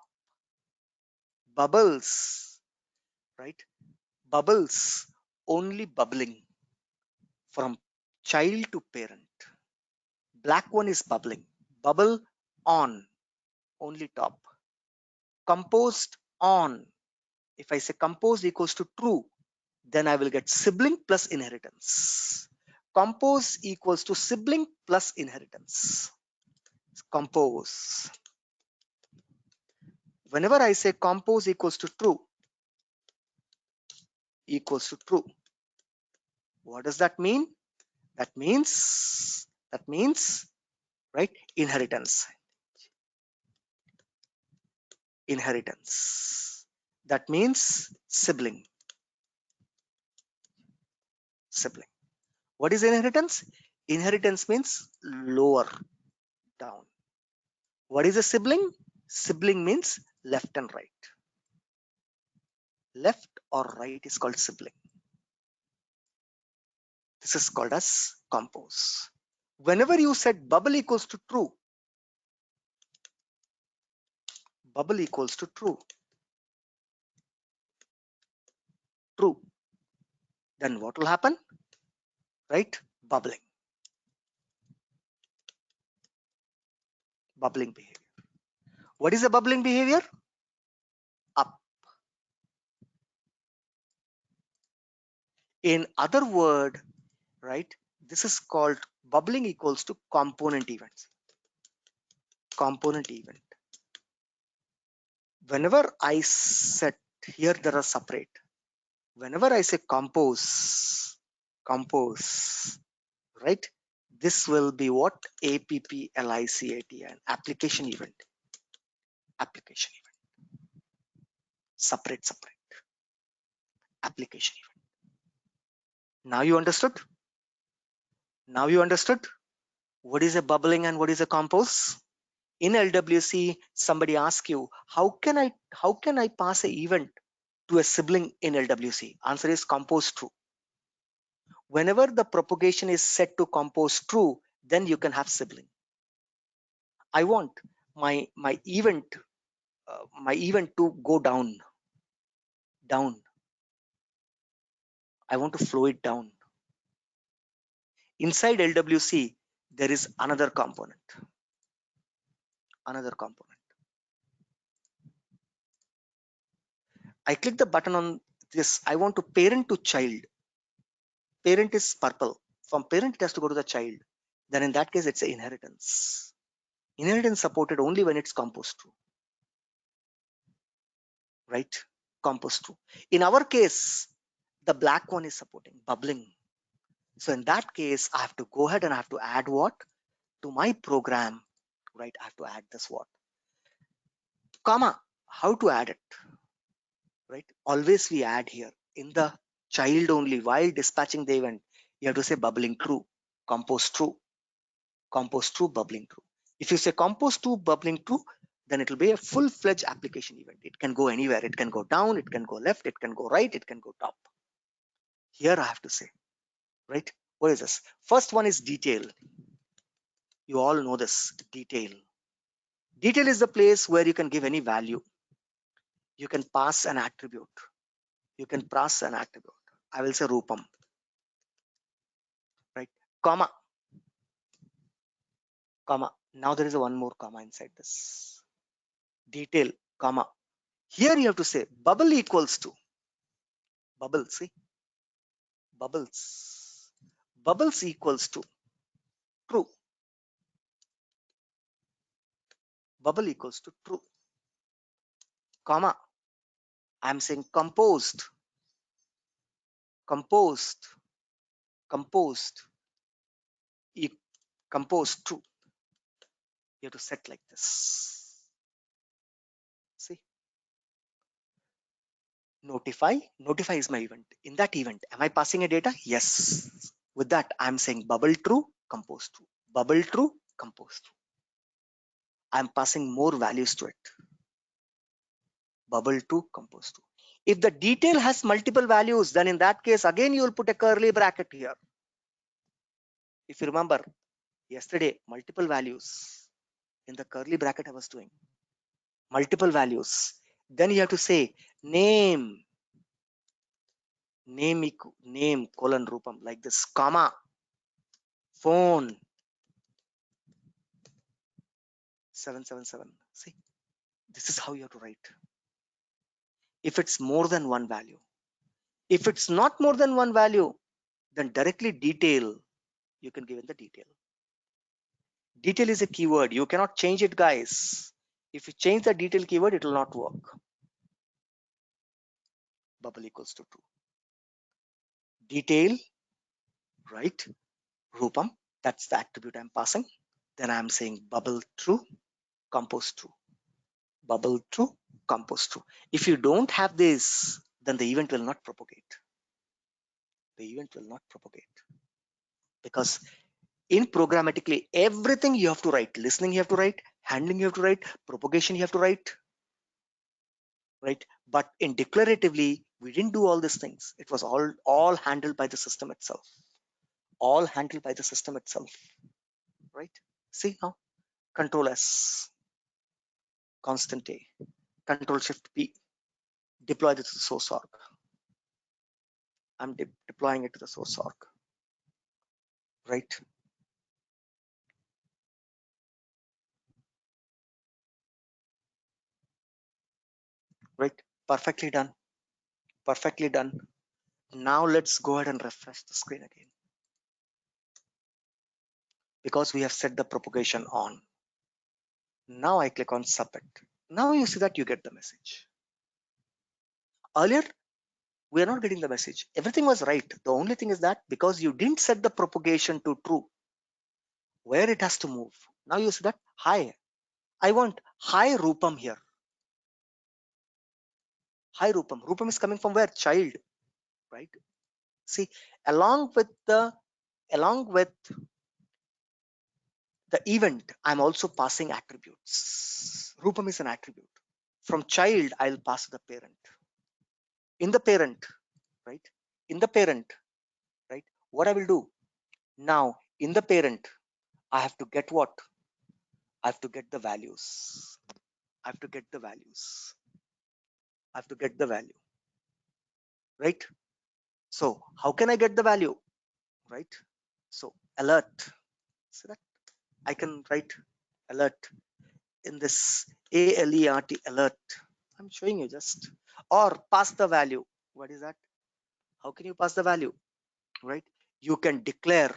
Bubbles, right? Bubbles only bubbling from child to parent. Black one is bubbling. Bubble on, only top. Composed on. If I say composed equals to true, then I will get sibling plus inheritance. Compose equals to sibling plus inheritance. Compose. Whenever I say compose equals to true, what does that mean? That means, right, inheritance. Inheritance. That means sibling. Sibling. What is inheritance? Inheritance means lower down. What is a sibling? Sibling means left and right. Left or right is called sibling. This is called as compose. Whenever you said bubble equals to true, bubble equals to true, then what will happen? Right? Bubbling. Bubbling behavior. What is a bubbling behavior? Up. In other word, right, this is called bubbling equals to component events. Component event. Whenever I set here, there are separate. Whenever I say compose, right, this will be what? APPLICAT, an application event. Application event. Separate. Application event. Now you understood? Now you understood what is a bubbling and what is a compose? In LWC, somebody asks you, how can I pass an event to a sibling in LWC? Answer is compose true. Whenever the propagation is set to compose true, then you can have sibling. I want my event to go down. I want to flow it down. Inside LWC, there is another component. I click the button on this. I want to parent to child. Parent is purple. From parent, it has to go to the child. Then in that case, it's an inheritance. Inheritance supported only when it's composed true. Right? Composed true. In our case, the black one is supporting bubbling. So in that case, I have to go ahead and I have to add what? To my program, right? I have to add this what? Comma. How to add it? Right? Always we add here in the child only while dispatching the event. You have to say bubbling true, compose true, bubbling true. If you say compose true, bubbling true, then it will be a full-fledged application event. It can go anywhere. It can go down, it can go left, it can go right, it can go top. Here I have to say, right? What is this? First one is detail. You all know this, detail. Detail is the place where you can give any value. You can pass an attribute. I will say Rupam. Right? Comma. Now there is one more comma inside this. Detail, comma. Here you have to say bubble equals to. Bubble, see? Bubbles. Bubbles equals to true. Bubble equals to true. Comma. I'm saying composed. Composed true. You have to set like this. See? Notify is my event. In that event, am I passing a data? Yes. With that, I'm saying bubble true, compose true. Bubble true, compose true. I'm passing more values to it. Bubble true, compose true. If the detail has multiple values, then in that case, again, you will put a curly bracket here. If you remember, yesterday, multiple values in the curly bracket I was doing. Multiple values. Then you have to say name colon Rupam like this, comma, phone 777. See, this is how you have to write. If it's more than one value. If it's not more than one value, then directly detail, you can give in the detail. Detail is a keyword. You cannot change it, guys. If you change the detail keyword, it will not work. Bubble equals to true. Detail, right? Rupam, that's the attribute I'm passing. Then I'm saying bubble true, compose true. Bubble true, compose true. If you don't have this, then the event will not propagate. Because in programmatically, everything you have to write. Listening you have to write, handling you have to write, propagation you have to write, right? But in declaratively, we didn't do all these things. It was all handled by the system itself. Right? See now, Control S, constant A, Control Shift P, deploy this to the source org. I'm deploying it to the source org, right? Right, perfectly done. Now let's go ahead and refresh the screen again, because we have set the propagation on. Now I click on submit. Now you see that you get the message. Earlier, we are not getting the message. Everything was right. The only thing is that because you didn't set the propagation to true, where it has to move. Now you see that, hi, I want hi Rupam here. Hi Rupam. Rupam is coming from where? Child, right? See, along with the event, I'm also passing attributes. Rupam is an attribute. From child, I'll pass to the parent. In the parent, right? What I will do now, in the parent, I have to get what? I have to get the values. I have to get the values. I have to get the value, right? So how can I get the value, right? So alert. So that I can write alert in this ALERT alert. I'm showing you just, or pass the value. What is that? How can you pass the value, right? You can declare,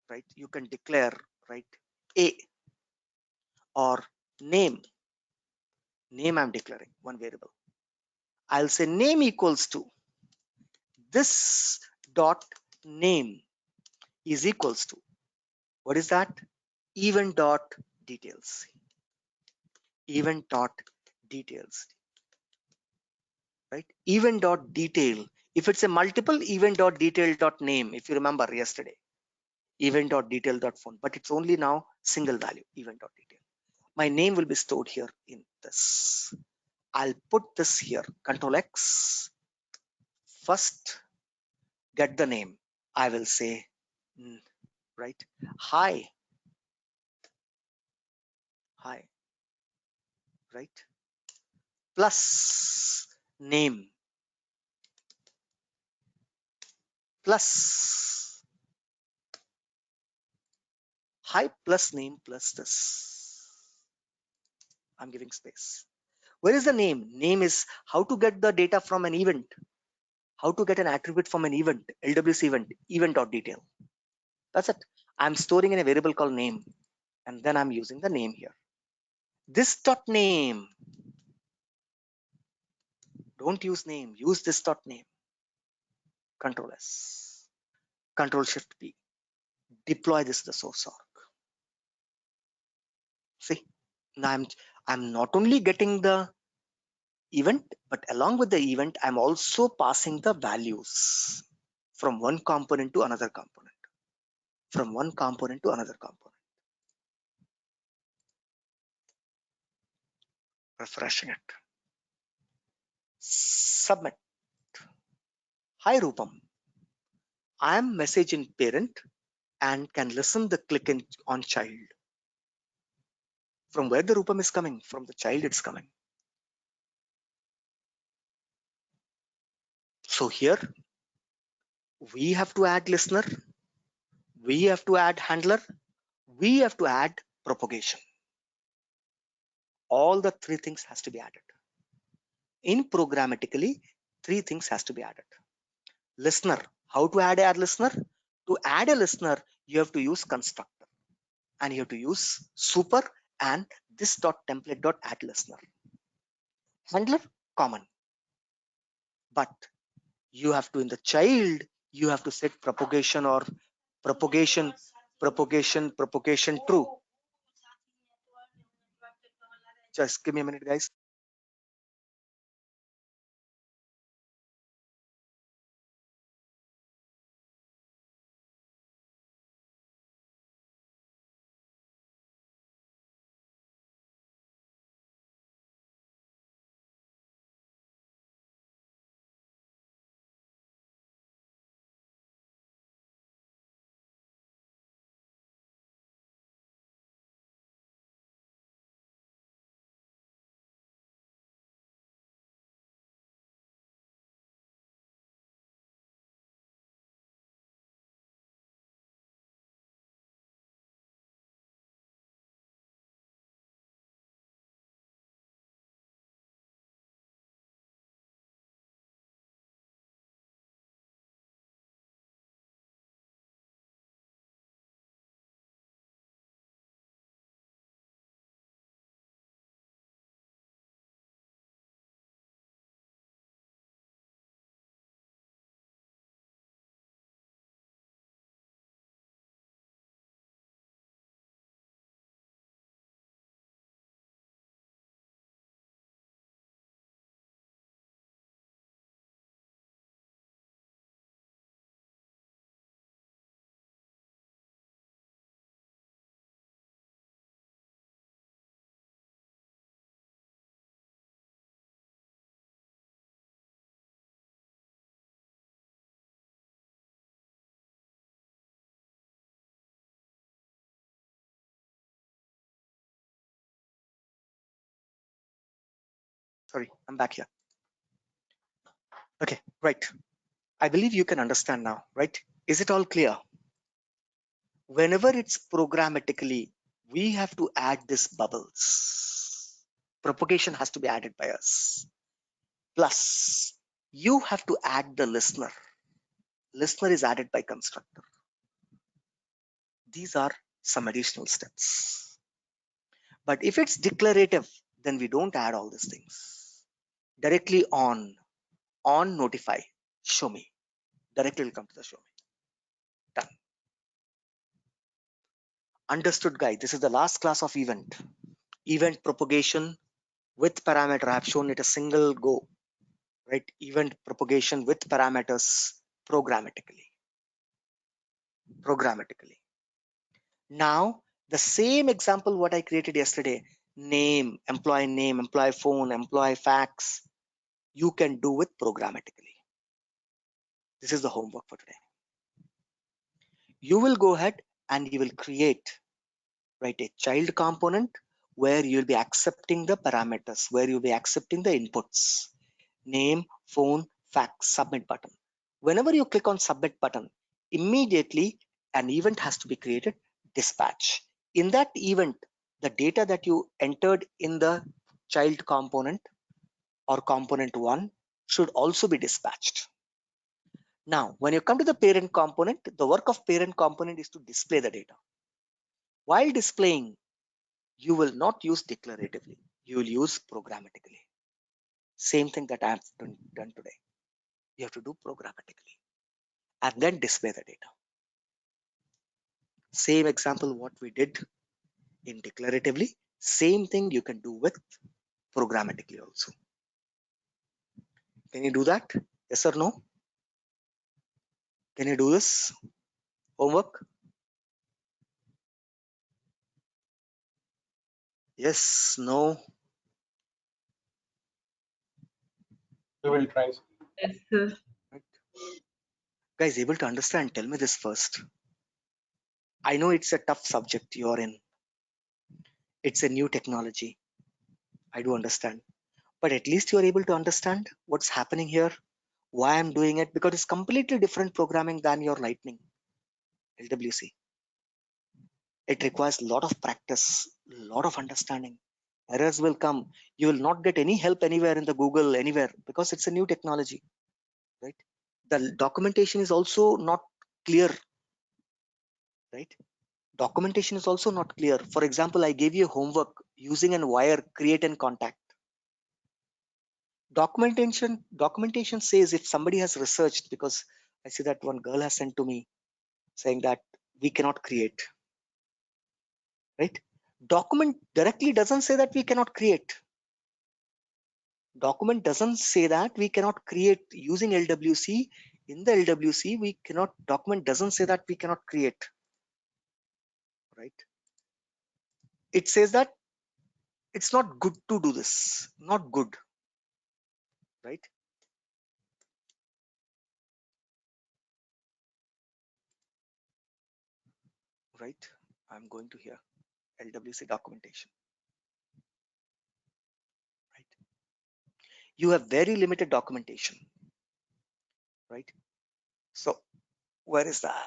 right? You can declare, right? A or name. Name I'm declaring one variable. I'll say name equals to this dot name is equals to, what is that? Event dot details. Event dot details, right? Event dot detail. If it's a multiple, event dot detail dot name, if you remember yesterday, event dot detail dot phone, but it's only now single value, event dot detail. My name will be stored here in this. I'll put this here, Control X. First, get the name. I will say, right? Hi, right? Plus name, plus hi plus name plus this. I'm giving space. Where is the name? Name is how to get the data from an event, how to get an attribute from an event, LWC event, event dot detail. That's it. I'm storing in a variable called name, and then I'm using the name here. This dot name. Don't use name. Use this dot name. Control S. Control Shift P. Deploy this to the source org. See, now I'm not only getting the event, but along with the event, I'm also passing the values from one component to another component. From one component to another component. Refreshing it. Submit. Hi Rupam. I am messaging parent and can listen the click on child. From where the Rupam is coming? From the child it's coming. So here we have to add listener, we have to add handler, we have to add propagation. All the three things has to be added. In programmatically, three things has to be added. Listener, how to add listener? To add a listener, you have to use constructor and you have to use super and this dot template dot add listener. Handler, common, but you have to, in the child, you have to set propagation or propagation true. Just give me a minute, guys. Sorry, I'm back here. Okay, right. I believe you can understand now, right? Is it all clear? Whenever it's programmatically, we have to add this bubbles. Propagation has to be added by us. Plus, you have to add the listener. Listener is added by constructor. These are some additional steps. But if it's declarative, then we don't add all these things. Directly on notify, show me. Directly will come to the show me. Done. Understood, guys. This is the last class of event. Event propagation with parameter. I have shown it a single go, right? Event propagation with parameters programmatically. Now, the same example what I created yesterday, name, employee phone, employee fax, you can do with programmatically. This is the homework for today. You will go ahead and you will create, right, a child component where you'll be accepting the parameters, where you'll be accepting the inputs, name, phone, fax, submit button. Whenever you click on submit button, immediately an event has to be created, dispatch. In that event, the data that you entered in the child component or component one should also be dispatched. Now, when you come to the parent component, the work of parent component is to display the data. While displaying, you will not use declaratively, you will use programmatically. Same thing that I have done today. You have to do programmatically and then display the data. Same example what we did in declaratively, same thing you can do with programmatically also. Can you do that? Yes or no? Can you do this homework? Yes, no? We will try. Yes, sir. Right. Guys, able to understand? Tell me this first. I know it's a tough subject you're in. It's a new technology. I do understand. But at least you're able to understand what's happening here, why I'm doing it, because it's completely different programming than your Lightning LWC. It requires a lot of practice, a lot of understanding. Errors will come. You will not get any help anywhere in the Google, anywhere, because it's a new technology, right? The documentation is also not clear, right? Documentation is also not clear. For example, I gave you homework using an wire, create and contact. Documentation says if somebody has researched, because I see that one girl has sent to me saying that we cannot create, right? Document directly doesn't say that we cannot create. Document doesn't say that we cannot create using LWC. In the LWC, we cannot, document doesn't say that we cannot create, right? It says that it's not good to do this, not good, right? Right, I'm going to here, LWC documentation, right? You have very limited documentation, right? So where is that?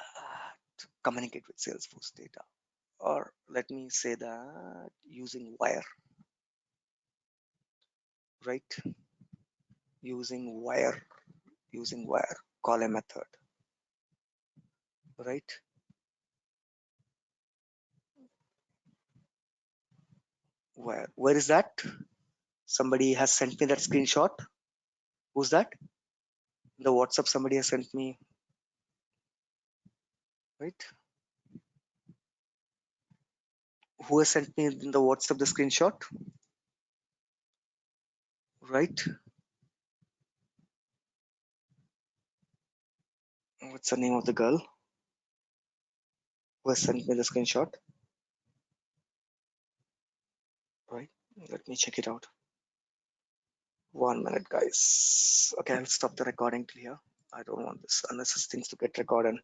Communicate with Salesforce data, or let me say that using wire, right? Using wire, call a method, right? Where is that? Somebody has sent me that screenshot. Who's that? In the WhatsApp, somebody has sent me, right? Who has sent me in the WhatsApp the screenshot? Right? What's the name of the girl who has sent me the screenshot? Right? Let me check it out. 1 minute, guys. Okay, I'll stop the recording till here. I don't want this unnecessary things to get recorded.